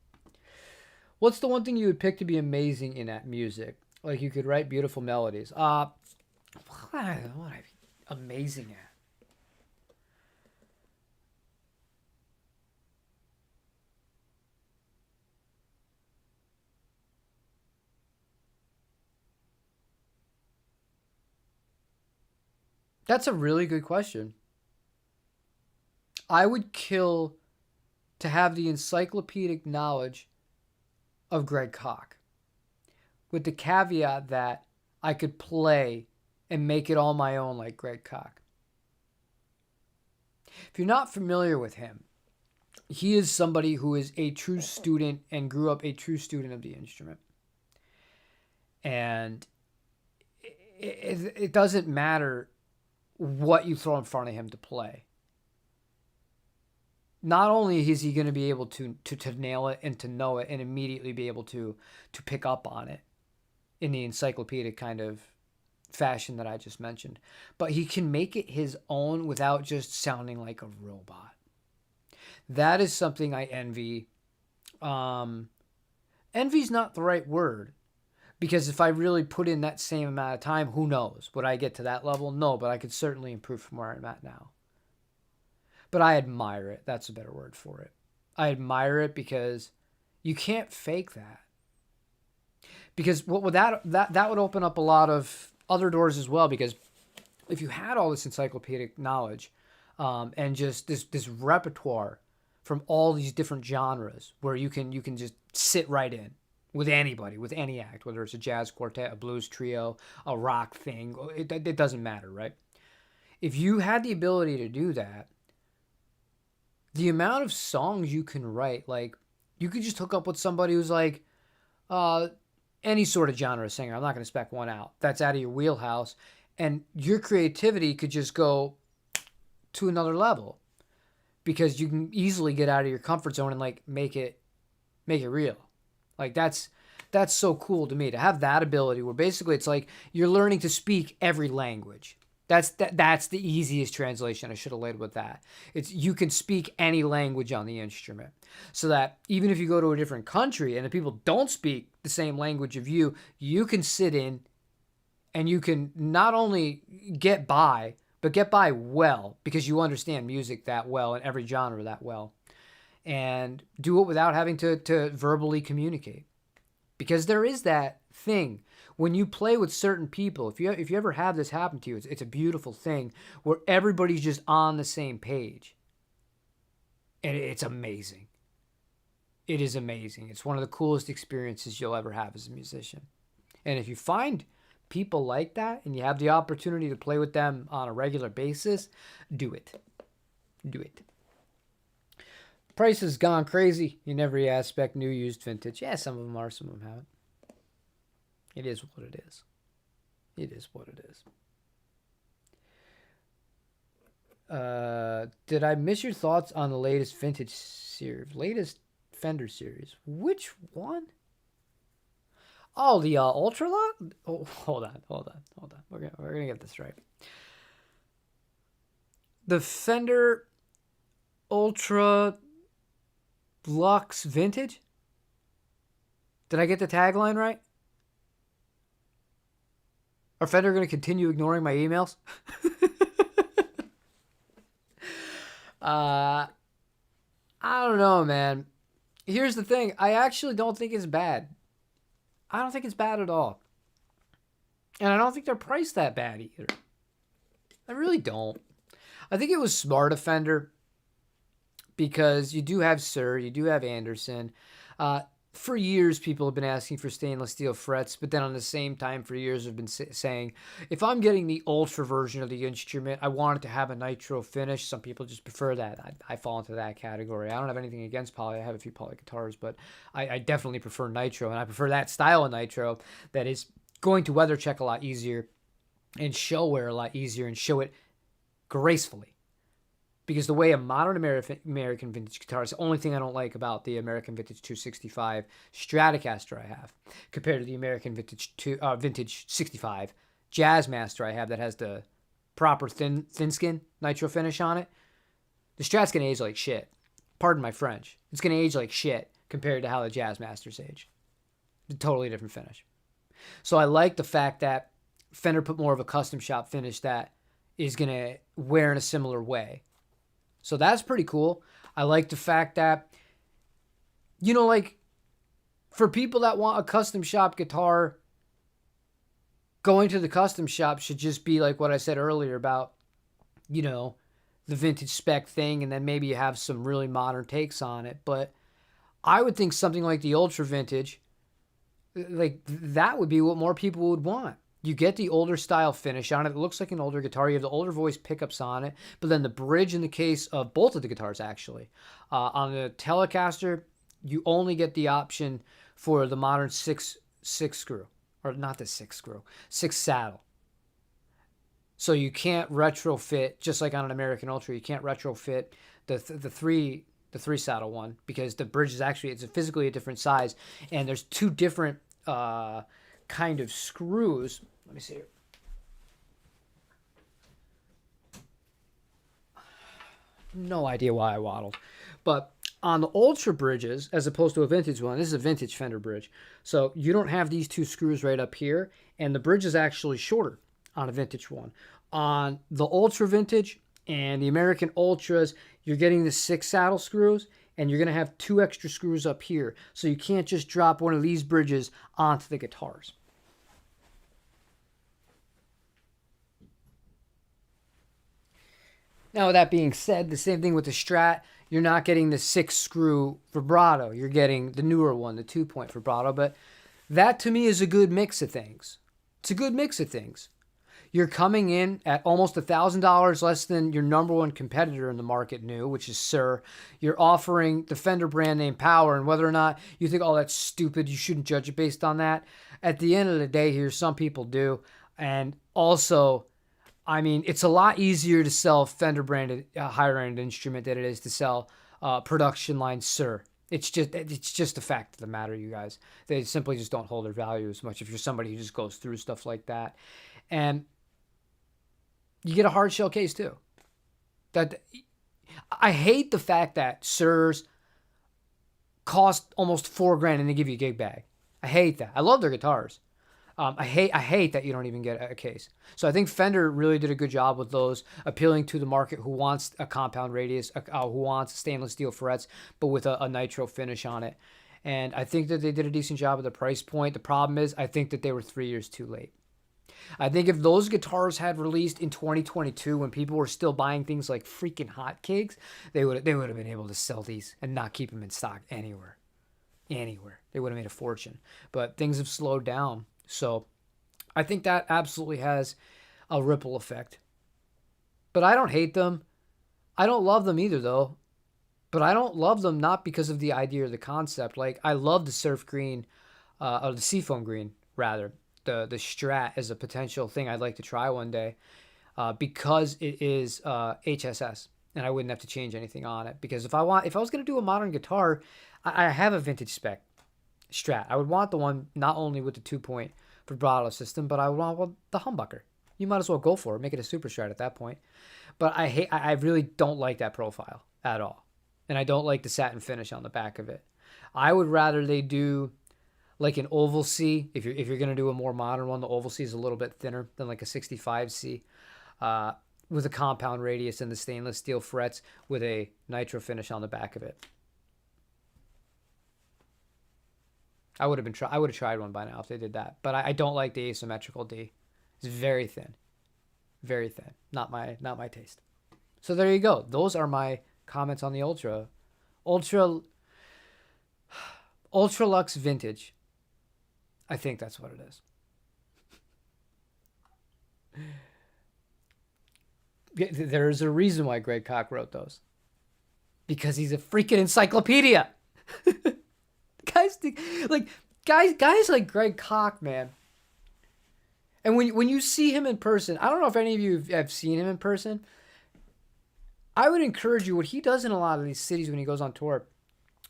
What's the one thing you would pick to be amazing in that music? Like you could write beautiful melodies. What would I be amazing at? That's a really good question. I would kill to have the encyclopedic knowledge of Greg Koch, with the caveat that I could play and make it all my own like Greg Koch. If you're not familiar with him, he is somebody who is a true student and grew up a true student of the instrument. And it doesn't matter what you throw in front of him to play. Not only is he going to be able to nail it and to know it and immediately be able to pick up on it in the encyclopedic kind of fashion that I just mentioned, but he can make it his own without just sounding like a robot. That is something I envy. Envy's not the right word, because if I really put in that same amount of time, who knows? Would I get to that level? No, but I could certainly improve from where I'm at now. But I admire it. That's a better word for it. I admire it because you can't fake that. Because what would that would open up a lot of other doors as well. Because if you had all this encyclopedic knowledge, and just this repertoire from all these different genres, where you can just sit right in with anybody, with any act, whether it's a jazz quartet, a blues trio, a rock thing, it doesn't matter, right? If you had the ability to do that, the amount of songs you can write, like you could just hook up with somebody who's like any sort of genre singer. I'm not going to spec one out. That's out of your wheelhouse, and your creativity could just go to another level because you can easily get out of your comfort zone and like make it real. Like that's so cool to me to have that ability where basically it's like you're learning to speak every language. That's the easiest translation. I should have led with that. It's you can speak any language on the instrument, so that even if you go to a different country and the people don't speak the same language of you, you can sit in and you can not only get by, but get by well because you understand music that well and every genre that well, and do it without having to verbally communicate. Because there is that thing when you play with certain people. If you ever have this happen to you, it's a beautiful thing where everybody's just on the same page, and it's amazing. It is amazing. It's one of the coolest experiences you'll ever have as a musician. And if you find people like that and you have the opportunity to play with them on a regular basis, do it. Do it. Price has gone crazy in every aspect, new, used, vintage. Yeah, some of them are, some of them haven't. It is what it is. It is what it is. Did I miss your thoughts on the latest vintage series, latest Fender series? Which one? Oh, the Ultra lot? Oh, hold on. We're gonna get this right. The Fender Ultra Lux Vintage? Did I get the tagline right? Are Fender going to continue ignoring my emails? uh, I don't know, man. Here's the thing. I actually don't think it's bad. I don't think it's bad at all. And I don't think they're priced that bad either. I really don't. I think it was smart of Fender because you do have Sir, you do have Anderson. For years, people have been asking for stainless steel frets, but then on the same time, for years, have been saying, if I'm getting the ultra version of the instrument, I want it to have a nitro finish. Some people just prefer that. I fall into that category. I don't have anything against poly. I have a few poly guitars, but I definitely prefer nitro, and I prefer that style of nitro that is going to weather check a lot easier and show wear a lot easier and show it gracefully. Because the way a modern American vintage guitar is the only thing I don't like about the American Vintage 265 Stratocaster I have compared to the American Vintage 65 Jazzmaster I have that has the proper thin skin nitro finish on it. The Strat's going to age like shit. Pardon my French. It's going to age like shit compared to how the Jazzmasters age. It's a totally different finish. So I like the fact that Fender put more of a custom shop finish that is going to wear in a similar way. So that's pretty cool. I like the fact that, like, for people that want a custom shop guitar, going to the custom shop should just be like what I said earlier about, the vintage spec thing, and then maybe you have some really modern takes on it. But I would think something like the Ultra Vintage, like, that would be what more people would want. You get the older style finish on it. It looks like an older guitar. You have the older voice pickups on it. But then the bridge in the case of both of the guitars, actually. On the Telecaster, you only get the option for the modern six screw. Or not the six saddle. So you can't retrofit, just like on an American Ultra, you can't retrofit the three saddle one because the bridge is actually, it's physically a different size. And there's two different kind of screws. Let me see here. No idea why I waddled. But on the Ultra bridges, as opposed to a vintage one, this is a vintage Fender bridge. So you don't have these two screws right up here, and the bridge is actually shorter on a vintage one. On the Ultra Vintage and the American Ultras, you're getting the 6 saddle screws, and you're going to have 2 extra screws up here. So you can't just drop one of these bridges onto the guitars. Now, with that being said, the same thing with the Strat. You're not getting the 6-screw vibrato. You're getting the newer one, the 2-point vibrato. But that, to me, is a good mix of things. It's a good mix of things. You're coming in at almost $1,000 less than your number one competitor in the market new, which is Sir. You're offering the Fender brand name power, and whether or not you think, oh, that's stupid, you shouldn't judge it based on that. At the end of the day here, some people do. And also, I mean, it's a lot easier to sell Fender branded higher-end instrument than it is to sell production line Sir. It's just a fact of the matter, you guys. They simply just don't hold their value as much if you're somebody who just goes through stuff like that. And you get a hard shell case too. That I hate the fact that Sirs cost almost $4,000 and they give you a gig bag. I hate that. I love their guitars. I hate that you don't even get a case. So I think Fender really did a good job with those, appealing to the market who wants a compound radius, who wants stainless steel frets, but with a nitro finish on it. And I think that they did a decent job at the price point. The problem is, I think that they were 3 years too late. I think if those guitars had released in 2022 when people were still buying things like freaking hotcakes, they would have been able to sell these and not keep them in stock anywhere. Anywhere. They would have made a fortune. But things have slowed down. So I think that absolutely has a ripple effect. But I don't hate them. I don't love them either, though. But I don't love them not because of the idea or the concept. Like, I love the surf green, or the seafoam green, rather. The Strat as a potential thing I'd like to try one day, because it is HSS, and I wouldn't have to change anything on it. Because if I was going to do a modern guitar, I have a vintage spec. Strat. I would want the one not only with the 2-point vibrato system, but I would want the humbucker. You might as well go for it. Make it a super Strat at that point. But I really don't like that profile at all. And I don't like the satin finish on the back of it. I would rather they do like an oval C. If you're gonna do a more modern one, the oval C is a little bit thinner than like a 65C, with a compound radius and the stainless steel frets with a nitro finish on the back of it. I would have tried one by now if they did that. But I don't like the asymmetrical D. It's very thin, very thin. Not my taste. So there you go. Those are my comments on the Ultra Lux Vintage. I think that's what it is. There's a reason why Greg Koch wrote those. Because he's a freaking encyclopedia. guys like Greg Koch, man. And when you see him in person, I don't know if any of you have seen him in person. I would encourage you, what he does in a lot of these cities when he goes on tour,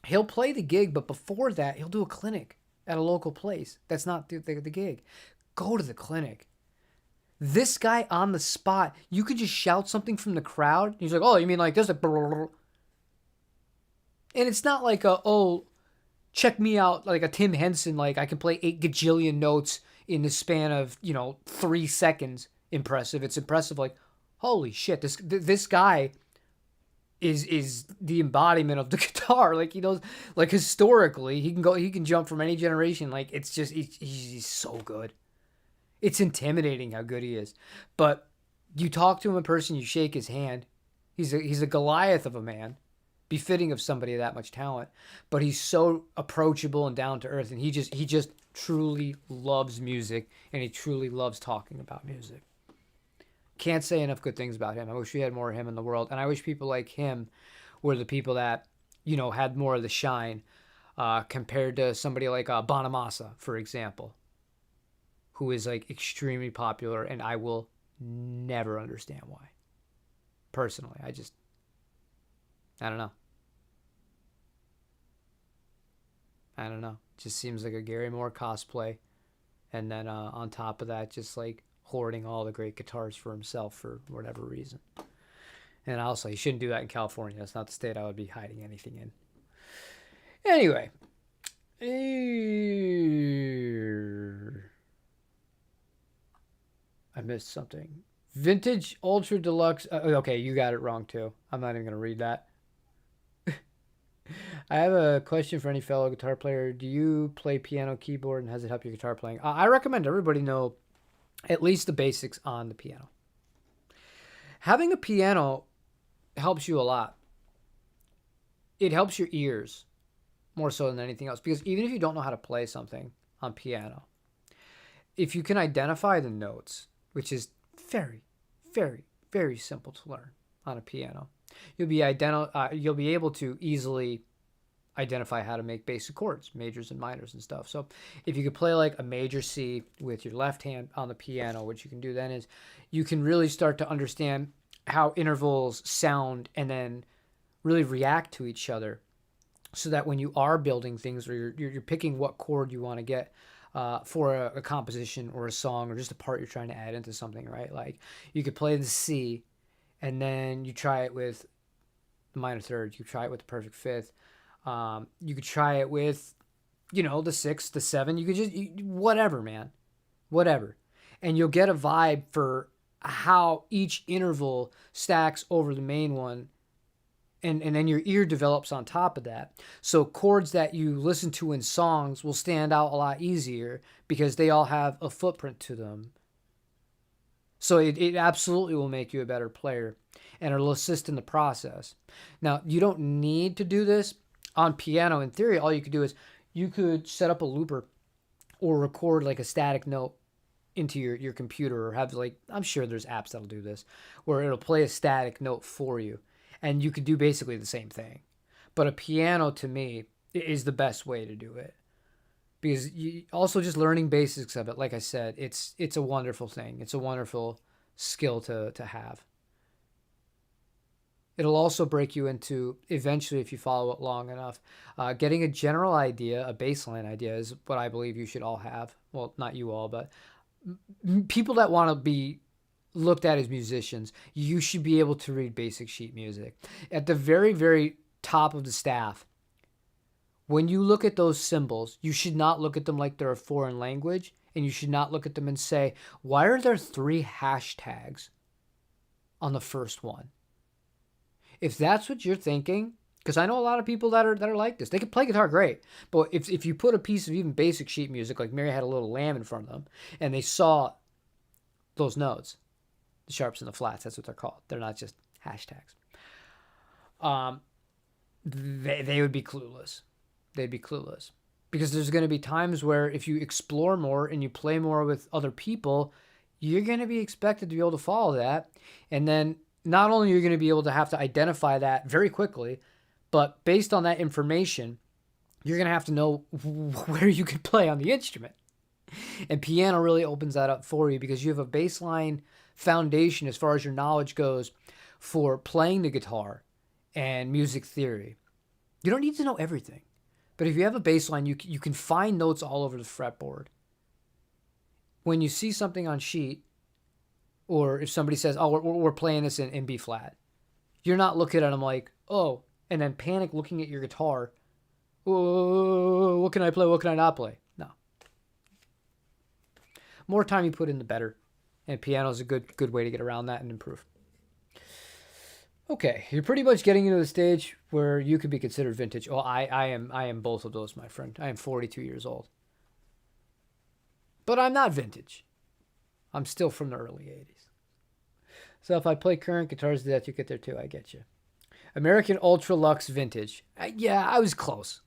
he'll play the gig, but before that, he'll do a clinic at a local place. That's not the gig. Go to the clinic. This guy on the spot, you could just shout something from the crowd. He's like, oh, you mean like this? And it's not like check me out, like a Tim Henson, like I can play 8 gajillion notes in the span of, 3 seconds. Impressive. It's impressive. Like, holy shit, this guy is the embodiment of the guitar. Like, he knows, like, historically, he can jump from any generation. Like, it's just, he's so good. It's intimidating how good he is. But you talk to him in person, you shake his hand. He's a Goliath of a man, befitting of somebody of that much talent. But he's so approachable and down to earth, and he just truly loves music, and he truly loves talking about music. Can't say enough good things about him. I wish we had more of him in the world, and I wish people like him were the people that, had more of the shine, compared to somebody like Bonamassa, for example, who is like extremely popular, and I will never understand why. Personally, I don't know. I don't know. It just seems like a Gary Moore cosplay, and then on top of that, just like hoarding all the great guitars for himself for whatever reason. And also, he shouldn't do that in California. That's not the state I would be hiding anything in. Anyway. I missed something. Vintage Ultra Deluxe. Okay, you got it wrong too. I'm not even going to read that. I have a question for any fellow guitar player. Do you play piano, keyboard, and has it helped your guitar playing? I recommend everybody know at least the basics on the piano. Having a piano helps you a lot. It helps your ears more so than anything else, because even if you don't know how to play something on piano, if you can identify the notes, which is very, very, very simple to learn on a piano, you'll be able to easily identify how to make basic chords, majors and minors and stuff. So if you could play like a major C with your left hand on the piano, what you can do then is you can really start to understand how intervals sound and then really react to each other, so that when you are building things, or you're picking what chord you want to get for a composition or a song or just a part you're trying to add into something, right? Like you could play the C and then you try it with the minor third, you try it with the perfect fifth. You could try it with, the 6, the 7. You could just, whatever, man. Whatever. And you'll get a vibe for how each interval stacks over the main one. And then your ear develops on top of that. So chords that you listen to in songs will stand out a lot easier because they all have a footprint to them. So it absolutely will make you a better player, and it'll assist in the process. Now, you don't need to do this on piano. In theory, all you could do is you could set up a looper or record like a static note into your computer, or have like, I'm sure there's apps that'll do this, where it'll play a static note for you. And you could do basically the same thing. But a piano, to me, is the best way to do it. Because also just learning basics of it, like I said, it's a wonderful thing. It's a wonderful skill to have. It'll also break you into, eventually, if you follow it long enough, getting a general idea, a baseline idea is what I believe you should all have. Well, not you all, but people that want to be looked at as musicians, you should be able to read basic sheet music. At the very, very top of the staff, when you look at those symbols, you should not look at them like they're a foreign language, and you should not look at them and say, why are there 3 hashtags on the first one? If that's what you're thinking, because I know a lot of people that are like this. They can play guitar great, but if you put a piece of even basic sheet music, like Mary had a little lamb in front of them, and they saw those notes, the sharps and the flats, that's what they're called. They're not just hashtags. They would be clueless. They'd be clueless. Because there's going to be times where if you explore more and you play more with other people, you're going to be expected to be able to follow that. And then not only are you going to be able to have to identify that very quickly, but based on that information, you're going to have to know where you can play on the instrument. And piano really opens that up for you because you have a baseline foundation as far as your knowledge goes for playing the guitar and music theory. You don't need to know everything. But if you have a baseline, you can find notes all over the fretboard. When you see something on sheet, or if somebody says, oh, we're playing this in B flat, you're not looking at them like, oh, and then panic looking at your guitar. Oh, what can I play? What can I not play? No. More time you put in, the better. And piano is a good way to get around that and improve. Okay, you're pretty much getting into the stage where you could be considered vintage. Oh, I am both of those, my friend. I am 42 years old. But I'm not vintage. I'm still from the early 80s. So if I play current guitars to death, you get there too. I get you. American Ultra Lux Vintage. Yeah, I was close.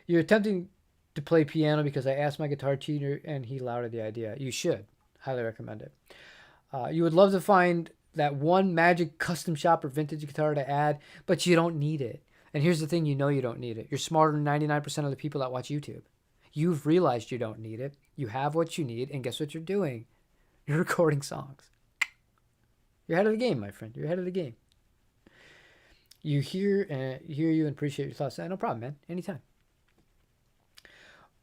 You're attempting to play piano because I asked my guitar tuner and he lauded the idea. You should. Highly recommend it. You would love to find that one magic custom shop or vintage guitar to add, but you don't need it. And here's the thing, you know you don't need it. You're smarter than 99% of the people that watch YouTube. You've realized you don't need it. You have what you need, and guess what you're doing? You're recording songs. You're ahead of the game, my friend. You're ahead of the game. You hear you and appreciate your thoughts. No problem, man. Anytime.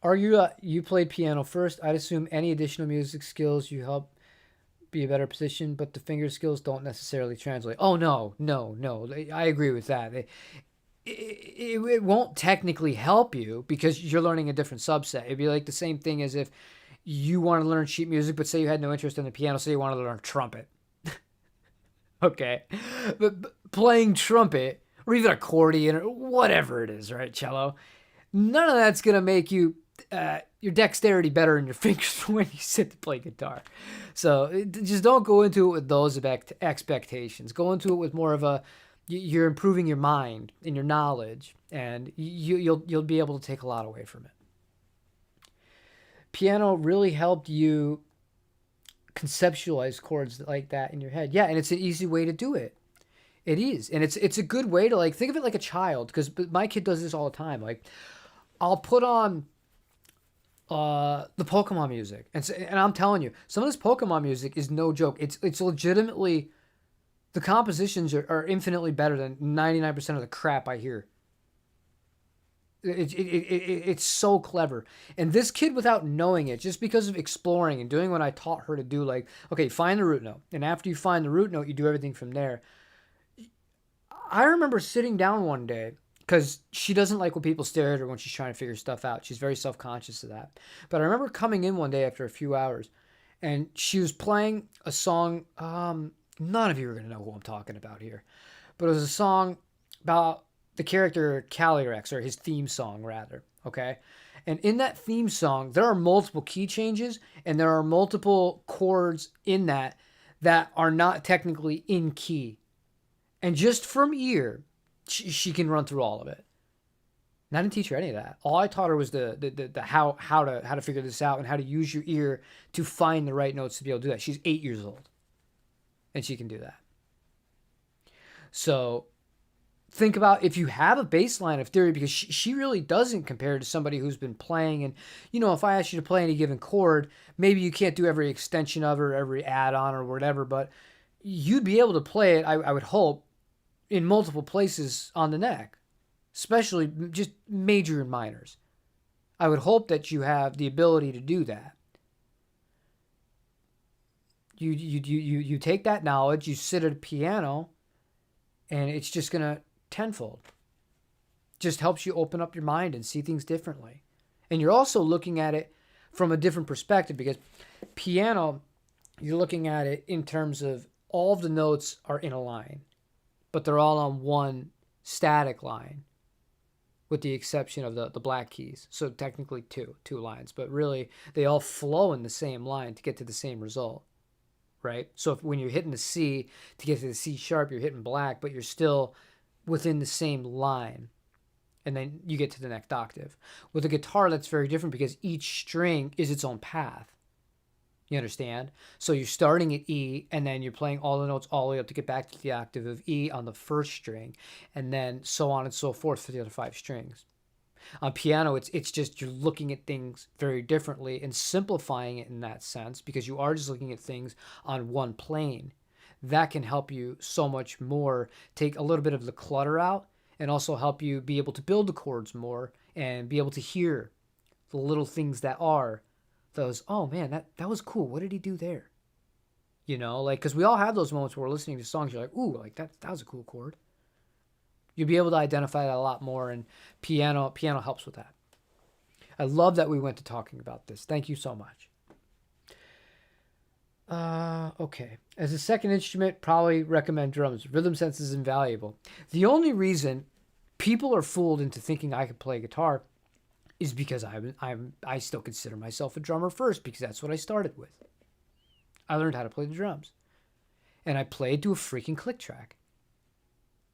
Are you played piano first? I'd assume any additional music skills you help be a better position, but the finger skills don't necessarily translate. Oh, no. I agree with that. It won't technically help you because you're learning a different subset. It'd be like the same thing as if you want to learn sheet music, but say you had no interest in the piano, so you wanted to learn trumpet. Okay. But playing trumpet, or even accordion, or whatever it is, right, cello, none of that's going to make you your dexterity better in your fingers when you sit to play guitar. So just don't go into it with those expectations. Go into it with more of a, you're improving your mind and your knowledge, and you'll be able to take a lot away from it. Piano really helped you conceptualize chords like that in your head. Yeah, and it's an easy way to do it. It is, and it's a good way to, like, think of it like a child, because my kid does this all the time. Like, I'll put on the Pokemon music, and I'm telling you, some of this Pokemon music is no joke. It's legitimately, the compositions are infinitely better than 99% of the crap I hear. It's so clever. And this kid, without knowing it, just because of exploring and doing what I taught her to do, like, okay, find the root note, and after you find the root note, you do everything from there. I remember sitting down one day, because she doesn't like when people stare at her when she's trying to figure stuff out. She's very self-conscious of that. But I remember coming in one day after a few hours, and she was playing a song. None of you are going to know who I'm talking about here. But it was a song about the character Calyrex, or his theme song, rather. Okay? And in that theme song, there are multiple key changes, and there are multiple chords in that are not technically in key. And just from ear, she can run through all of it. And I didn't teach her any of that. All I taught her was the how to figure this out and how to use your ear to find the right notes to be able to do that. She's 8 years old, and she can do that. So think about if you have a baseline of theory, because she really doesn't compare to somebody who's been playing. And, you know, if I ask you to play any given chord, maybe you can't do every extension of it or every add-on or whatever, but you'd be able to play it, I would hope, in multiple places on the neck, especially just major and minors. I would hope that you have the ability to do that. You take that knowledge, you sit at a piano, and it's just gonna tenfold. Just helps you open up your mind and see things differently. And you're also looking at it from a different perspective, because piano, you're looking at it in terms of all of the notes are in a line, but they're all on one static line, with the exception of the black keys. So technically two lines, but really they all flow in the same line to get to the same result, right? So when you're hitting the C to get to the C sharp, you're hitting black, but you're still within the same line. And then you get to the next octave. With a guitar, that's very different because each string is its own path. You understand? So you're starting at E, and then you're playing all the notes all the way up to get back to the octave of E on the first string, and then so on and so forth for the other 5 strings. On piano, it's just you're looking at things very differently and simplifying it in that sense, because you are just looking at things on one plane. That can help you so much more, take a little bit of the clutter out, and also help you be able to build the chords more and be able to hear the little things that are those, oh man, that was cool. What did he do there? You know, like, because we all have those moments where we're listening to songs, you're like, ooh, like that was a cool chord. You'll be able to identify that a lot more, and piano helps with that. I love that we went to talking about this. Thank you so much. Okay. As a second instrument, probably recommend drums. Rhythm sense is invaluable. The only reason people are fooled into thinking I could play guitar is because I still consider myself a drummer first, because that's what I started with. I learned how to play the drums, and I played to a freaking click track.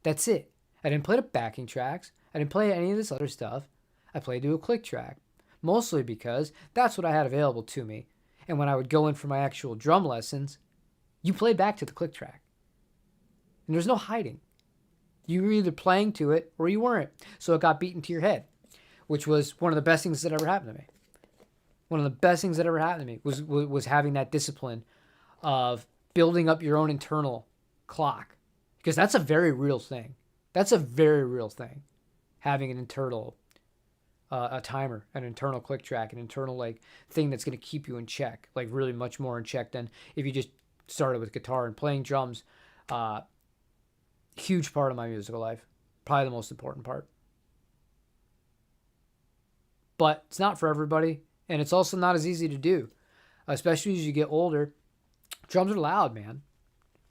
That's it. I didn't play to backing tracks. I didn't play any of this other stuff. I played to a click track, mostly because that's what I had available to me. And when I would go in for my actual drum lessons, you played back to the click track. And there's no hiding. You were either playing to it or you weren't. So it got beaten to your head, which was one of the best things that ever happened to me. One of the best things that ever happened to me was having that discipline of building up your own internal clock. Because that's a very real thing. That's a very real thing. Having an internal a timer, an internal click track, an internal like thing that's going to keep you in check, like really much more in check than if you just started with guitar. And playing drums. Huge part of my musical life, probably the most important part. But it's not for everybody, and it's also not as easy to do, especially as you get older. Drums are loud, man.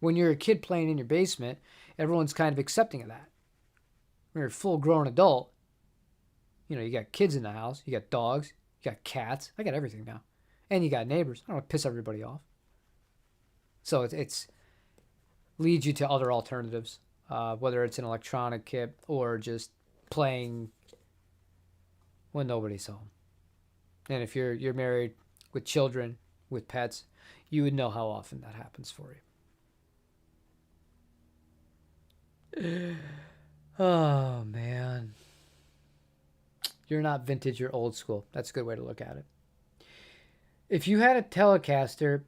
When you're a kid playing in your basement, everyone's kind of accepting of that. When you're a full-grown adult, you know, you got kids in the house, you got dogs, you got cats. I got everything now. And you got neighbors. I don't want to piss everybody off. So it's leads you to other alternatives, whether it's an electronic kit or just playing when nobody's home. And if you're married with children, with pets, you would know how often that happens for you. Oh, man. You're not vintage, you're old school. That's a good way to look at it. If you had a Telecaster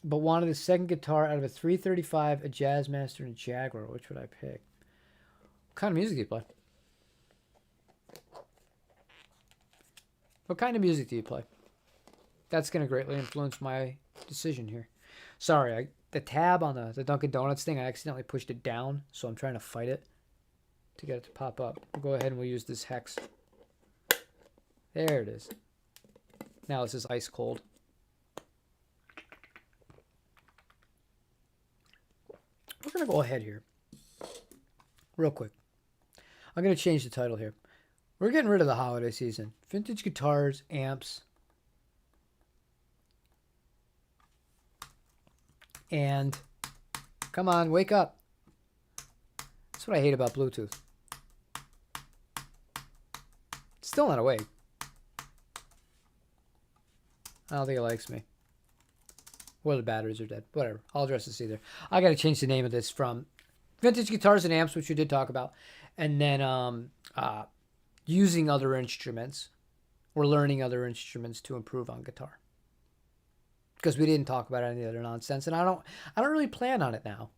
but wanted a second guitar out of a 335, a Jazzmaster, and a Jaguar, which would I pick? What kind of music do you play? What kind of music do you play? That's going to greatly influence my decision here. Sorry, the tab on the Dunkin' Donuts thing, I accidentally pushed it down, so I'm trying to fight it to get it to pop up. We'll go ahead and we'll use this hex. There it is. Now this is ice cold. We're going to go ahead here. Real quick. I'm going to change the title here. We're getting rid of the holiday season. Vintage guitars, amps, and come on, wake up. That's what I hate about Bluetooth. Still not awake. I don't think it likes me. Or the batteries are dead. Whatever. I'll address this either. I got to change the name of this from Vintage Guitars and Amps, which we did talk about, and then using other instruments or learning other instruments to improve on guitar. Because we didn't talk about any other nonsense, and I don't really plan on it now.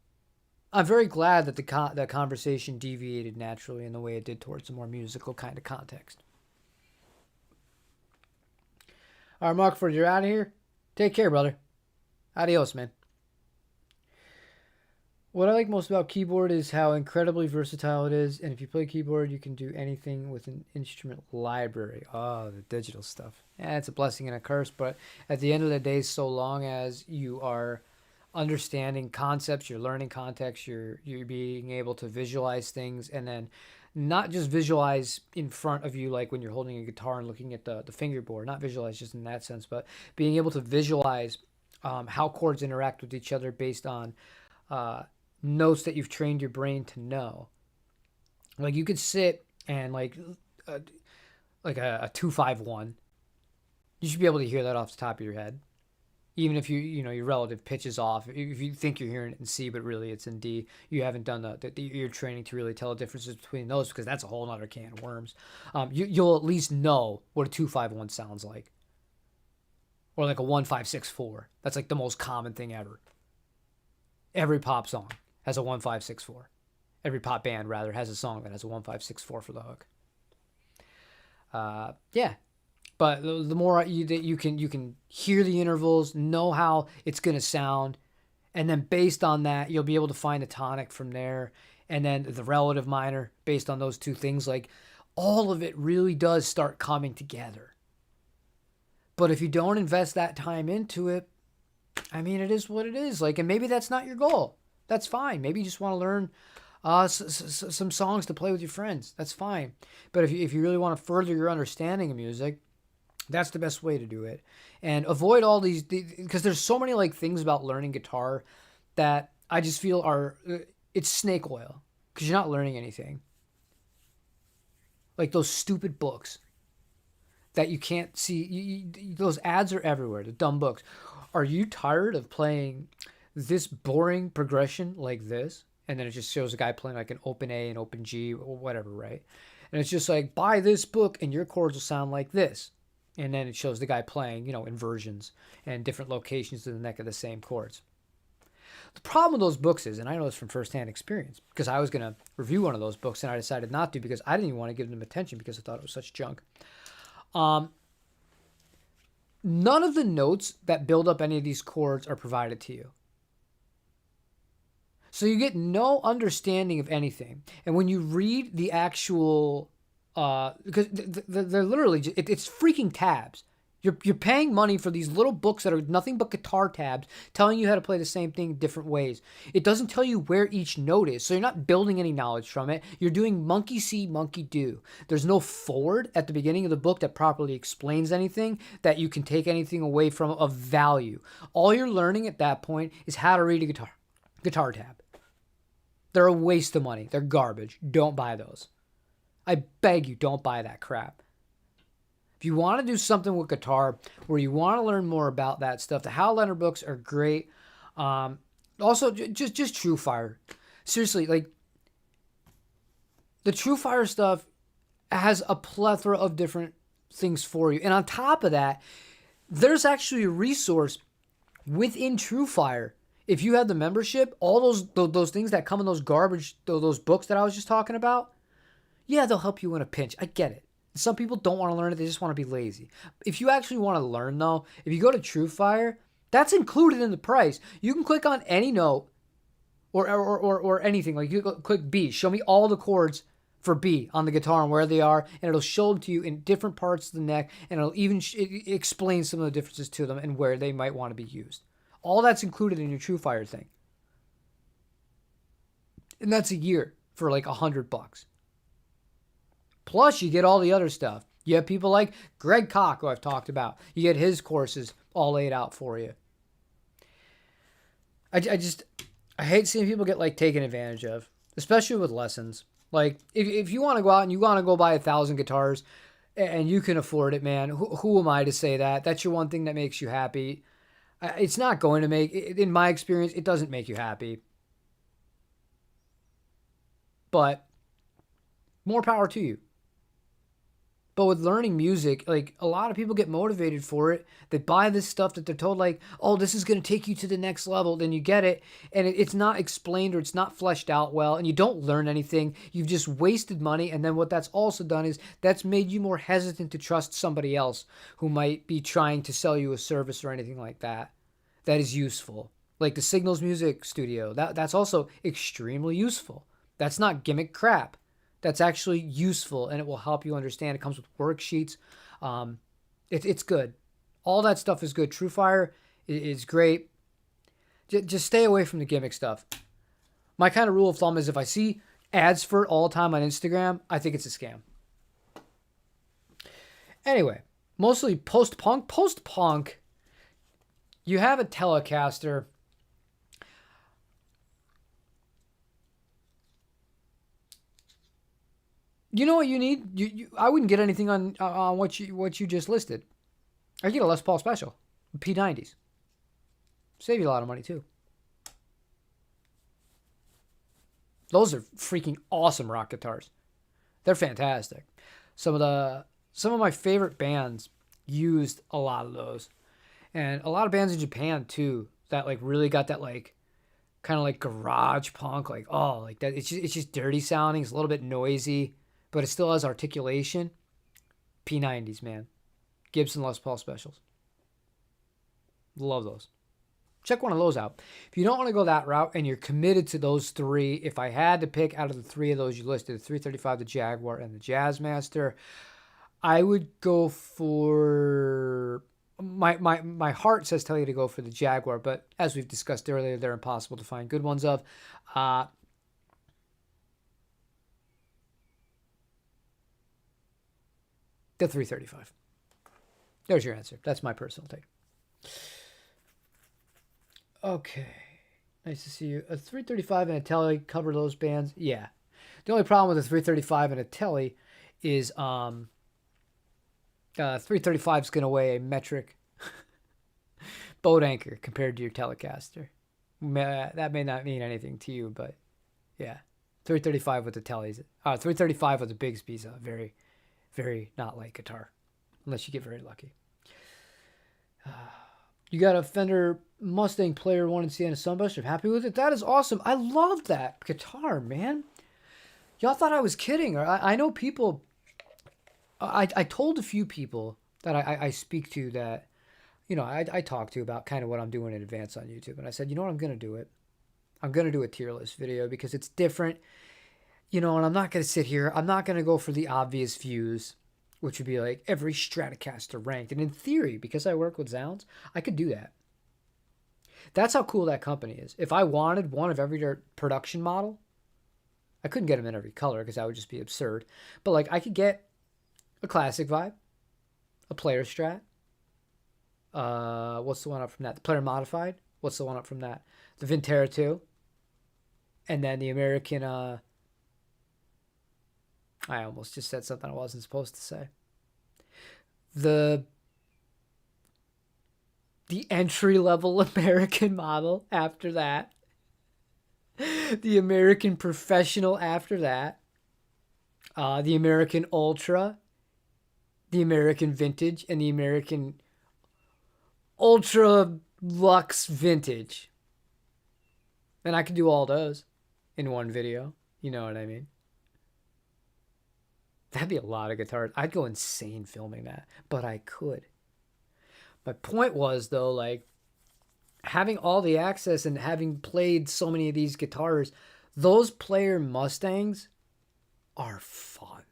I'm very glad that that conversation deviated naturally in the way it did towards a more musical kind of context. All right, Markford, you're out of here. Take care, brother. Adios, man. What I like most about keyboard is how incredibly versatile it is, and if you play keyboard, you can do anything with an instrument library. Oh, the digital stuff. Yeah, it's a blessing and a curse, but at the end of the day, so long as you are understanding concepts, you're learning context, you're being able to visualize things, and then not just visualize in front of you like when you're holding a guitar and looking at the fingerboard, not visualize just in that sense, but being able to visualize how chords interact with each other based on uh, notes that you've trained your brain to know. Like you could sit and uh, like a 2-5-1. You should be able to hear that off the top of your head, even if your relative pitch is off. If you think you're hearing it in C, but really it's in D, you haven't done the ear training to really tell the differences between those, because that's a whole other can of worms. You'll at least know what a 2-5-1 sounds like, or like a 1-5-6-4. That's like the most common thing ever. Every pop song has a 1-5-6-4. Every pop band rather has a song that has a 1-5-6-4 for the hook. Yeah, but the more you can hear the intervals, know how it's gonna sound, and then based on that, you'll be able to find a tonic from there, and then the relative minor based on those two things. Like all of it really does start coming together. But if you don't invest that time into it, I mean, it is what it is. Like, and maybe that's not your goal. That's fine. Maybe you just want to learn some songs to play with your friends. That's fine. But if you really want to further your understanding of music, that's the best way to do it. And avoid all these, because there's so many like things about learning guitar that I just feel are, it's snake oil, because you're not learning anything. Like those stupid books that you can't see. Those ads are everywhere. The dumb books. Are you tired of playing this boring progression like this? And then it just shows a guy playing like an open A and open G or whatever, right? And it's just like, buy this book and your chords will sound like this. And then it shows the guy playing, inversions and different locations to the neck of the same chords. The problem with those books is, and I know this from firsthand experience, because I was going to review one of those books and I decided not to because I didn't even want to give them attention because I thought it was such junk. None of the notes that build up any of these chords are provided to you. So you get no understanding of anything. And when you read the actual, because they're literally, it's freaking tabs. You're paying money for these little books that are nothing but guitar tabs telling you how to play the same thing different ways. It doesn't tell you where each note is, so you're not building any knowledge from it. You're doing monkey see, monkey do. There's no forward at the beginning of the book that properly explains anything, that you can take anything away from of value. All you're learning at that point is how to read a guitar tab. They're a waste of money. They're garbage. Don't buy those. I beg you, don't buy that crap. If you want to do something with guitar where you want to learn more about that stuff, the Hal Leonard books are great. Also, just TrueFire. Seriously, like the TrueFire stuff has a plethora of different things for you. And on top of that, there's actually a resource within TrueFire. If you have the membership, all those things that come in those garbage, those books that I was just talking about, yeah, they'll help you in a pinch. I get it. Some people don't want to learn it. They just want to be lazy. If you actually want to learn, though, if you go to TrueFire, that's included in the price. You can click on any note or anything. Like you click B. Show me all the chords for B on the guitar and where they are, and it'll show them to you in different parts of the neck, and it'll even explain some of the differences to them and where they might want to be used. All that's included in your TrueFire thing. And that's a year for like $100. Plus, you get all the other stuff. You have people like Greg Koch, who I've talked about. You get his courses all laid out for you. I hate seeing people get like taken advantage of, especially with lessons. Like if you want to go out and you want to go buy 1,000 guitars and you can afford it, man, who am I to say that? That's your one thing that makes you happy. It's not going to make, in my experience, it doesn't make you happy. But more power to you. But with learning music, like a lot of people get motivated for it. They buy this stuff that they're told, like, oh, this is going to take you to the next level. Then you get it, and it's not explained or it's not fleshed out well, and you don't learn anything. You've just wasted money. And then what that's also done is that's made you more hesitant to trust somebody else who might be trying to sell you a service or anything like that that is useful. Like the Signals Music Studio, that's also extremely useful. That's not gimmick crap. That's actually useful and it will help you understand. It comes with worksheets. It's good. All that stuff is good. TrueFire is great. Just stay away from the gimmick stuff. My kind of rule of thumb is if I see ads for it all the time on Instagram, I think it's a scam. Anyway, mostly post-punk. Post-punk, you have a Telecaster. You know what you need? I wouldn't get anything on what you just listed. I get a Les Paul Special, P90s. Save you a lot of money too. Those are freaking awesome rock guitars. They're fantastic. Some of my favorite bands used a lot of those, and a lot of bands in Japan too that like really got that like kind of like garage punk, like oh like that. It's just dirty sounding. It's a little bit noisy, but it still has articulation. P90s, man. Gibson Les Paul Specials. Love those. Check one of those out. If you don't want to go that route and you're committed to those three, if I had to pick out of the three of those you listed, the 335, the Jaguar, and the Jazzmaster, I would go for my heart says tell you to go for the Jaguar, but as we've discussed earlier, they're impossible to find good ones of. The 335. There's your answer. That's my personal take. Okay. Nice to see you. A 335 and a Telly cover those bands? Yeah. The only problem with a 335 and a Telly is 335 is going to weigh a metric boat anchor compared to your Telecaster. That may not mean anything to you, but yeah. 335 with the Tellys. 335 with the Bigsby's a very, very not light guitar. Unless you get very lucky. You got a Fender Mustang Player 1 in Sienna Sunburst. I'm happy with it. That is awesome. I love that guitar, man. Y'all thought I was kidding. I know people. I told a few people that I speak to that, you know, I talk to about kind of what I'm doing in advance on YouTube. And I said, you know what, I'm going to do it. I'm going to do a tier list video because it's different. You know, and I'm not going to sit here. I'm not going to go for the obvious views, which would be like every Stratocaster ranked. And in theory, because I work with Zounds, I could do that. That's how cool that company is. If I wanted one of every production model, I couldn't get them in every color because that would just be absurd. But like I could get a classic vibe, a player strat. What's the one up from that? The player modified. What's the one up from that? The Vintera 2. And then the American, I almost just said something I wasn't supposed to say. The entry-level American model after that. The American Professional after that. The American Ultra. The American Vintage. And the American Ultra Luxe Vintage. And I could do all those in one video. You know what I mean? That'd be a lot of guitars. I'd go insane filming that, but I could. My point was, though, like, having all the access and having played so many of these guitars, those player Mustangs are fun.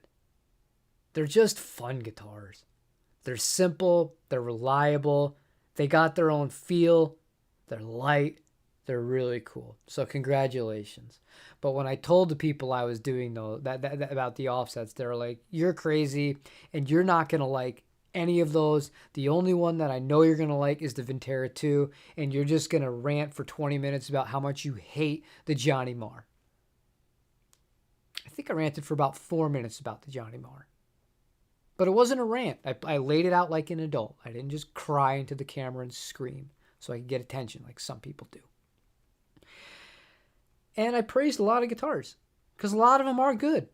They're just fun guitars. They're simple. They're reliable. They got their own feel. They're light. They're really cool. So congratulations. But when I told the people I was doing that about the offsets, they were like, you're crazy and you're not going to like any of those. The only one that I know you're going to like is the Vintera 2, and you're just going to rant for 20 minutes about how much you hate the Johnny Marr. I think I ranted for about 4 minutes about the Johnny Marr. But it wasn't a rant. I laid it out like an adult. I didn't just cry into the camera and scream so I could get attention like some people do. And I praised a lot of guitars because a lot of them are good.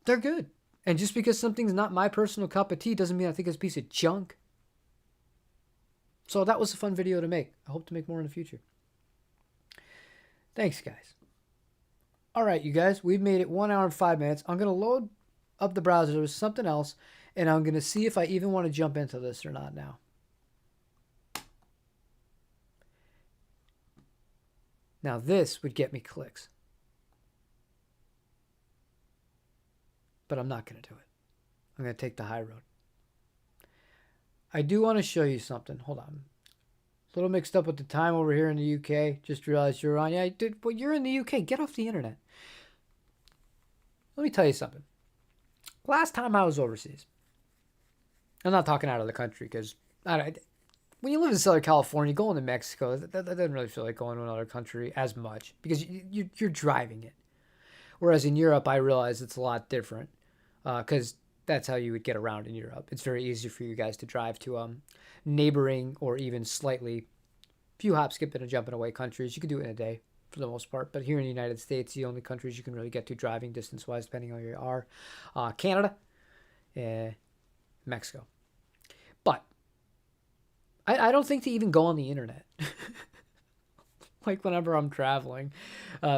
They're good. And just because something's not my personal cup of tea doesn't mean I think it's a piece of junk. So that was a fun video to make. I hope to make more in the future. Thanks, guys. All right, you guys, we've made it 1 hour and 5 minutes. I'm going to load up the browser with something else, and I'm going to see if I even want to jump into this or not now. Now, this would get me clicks. But I'm not going to do it. I'm going to take the high road. I do want to show you something. Hold on. A little mixed up with the time over here in the UK. Just realized you're on. Yeah, dude, but you're in the UK. Get off the internet. Let me tell you something. Last time I was overseas, I'm not talking out of the country because when you live in Southern California, going to Mexico, that doesn't really feel like going to another country as much because you're driving it. Whereas in Europe, I realize it's a lot different because that's how you would get around in Europe. It's very easy for you guys to drive to neighboring or even slightly few hop, skipping, and jumping away countries. You can do it in a day for the most part. But here in the United States, the only countries you can really get to driving distance-wise, depending on where you are, Canada and Mexico. But I don't think to even go on the internet. Like whenever I'm traveling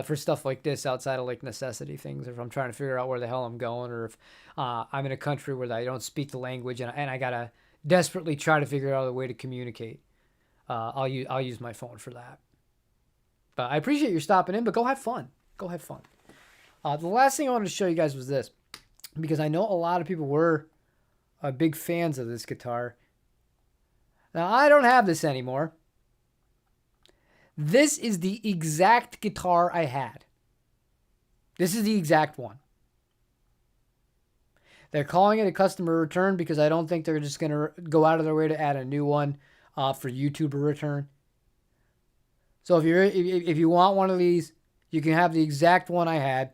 for stuff like this outside of like necessity things, or if I'm trying to figure out where the hell I'm going, or if I'm in a country where I don't speak the language and I gotta desperately try to figure out a way to communicate, I'll use my phone for that. But I appreciate you stopping in, but go have fun. Go have fun. The last thing I wanted to show you guys was this, because I know a lot of people were big fans of this guitar. Now, I don't have this anymore. This is the exact guitar I had. This is the exact one. They're calling it a customer return because I don't think they're just going to go out of their way to add a new one for YouTuber return. So if you want one of these, you can have the exact one I had.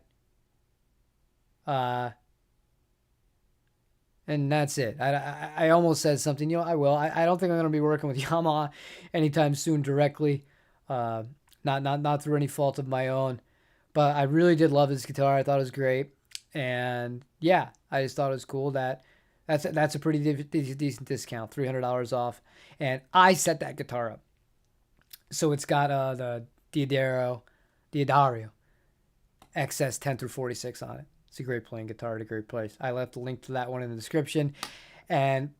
And that's it. I almost said something. I will. I don't think I'm going to be working with Yamaha anytime soon directly. Not through any fault of my own. But I really did love this guitar. I thought it was great. And yeah, I just thought it was cool that's a pretty decent discount, $300 off. And I set that guitar up. So it's got the D'Addario XS 10 through 46 on it. It's a great playing guitar at a great place. I left a link to that one in the description. And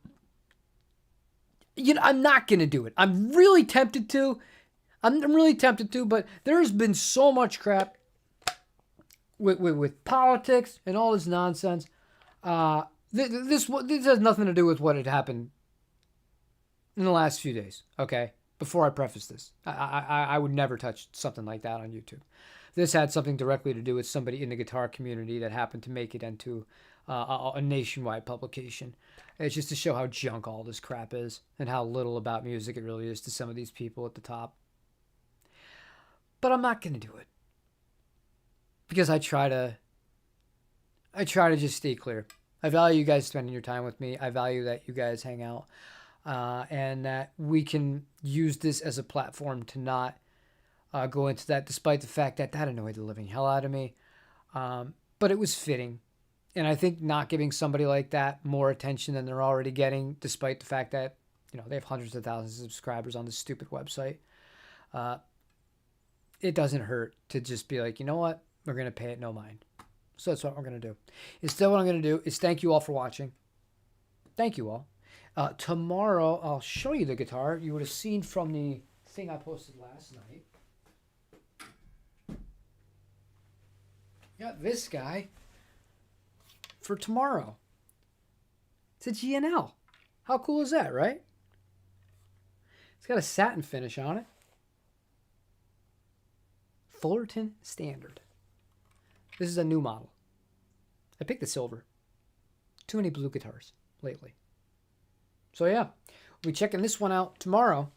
I'm not going to do it. I'm really tempted to. But there's been so much crap with politics and all this nonsense. This has nothing to do with what had happened in the last few days, okay? Before I preface this, I would never touch something like that on YouTube. This had something directly to do with somebody in the guitar community that happened to make it into a nationwide publication. It's just to show how junk all this crap is and how little about music it really is to some of these people at the top. But I'm not going to do it because I try to just stay clear. I value you guys spending your time with me. I value that you guys hang out and that we can use this as a platform to not go into that, despite the fact that annoyed the living hell out of me. But it was fitting. And I think not giving somebody like that more attention than they're already getting, despite the fact that, they have hundreds of thousands of subscribers on this stupid website, it doesn't hurt to just be like, you know what? We're going to pay it no mind. So that's what we're going to do. Instead, what I'm going to do is thank you all for watching. Thank you all. Tomorrow, I'll show you the guitar. You would have seen from the thing I posted last night. Got this guy for tomorrow. It's a GNL. How cool is that, right? It's got a satin finish on it. Fullerton Standard. This is a new model. I picked the silver. Too many blue guitars lately. So yeah, we'll be checking this one out tomorrow.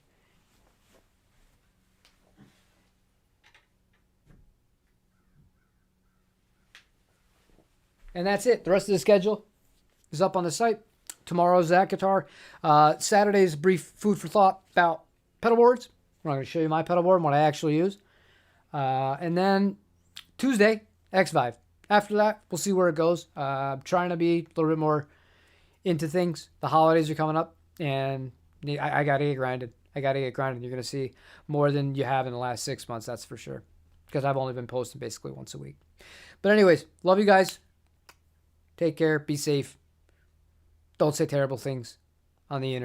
And that's it. The rest of the schedule is up on the site. Tomorrow's that guitar. Saturday's brief food for thought about pedal boards. I'm going to show you my pedal board and what I actually use. And then Tuesday, X Vive. After that, we'll see where it goes. I'm trying to be a little bit more into things. The holidays are coming up, and I gotta get grinded. I gotta get grinded. You're gonna see more than you have in the last 6 months, that's for sure. Because I've only been posting basically once a week. But anyways, love you guys. Take care. Be safe. Don't say terrible things on the internet.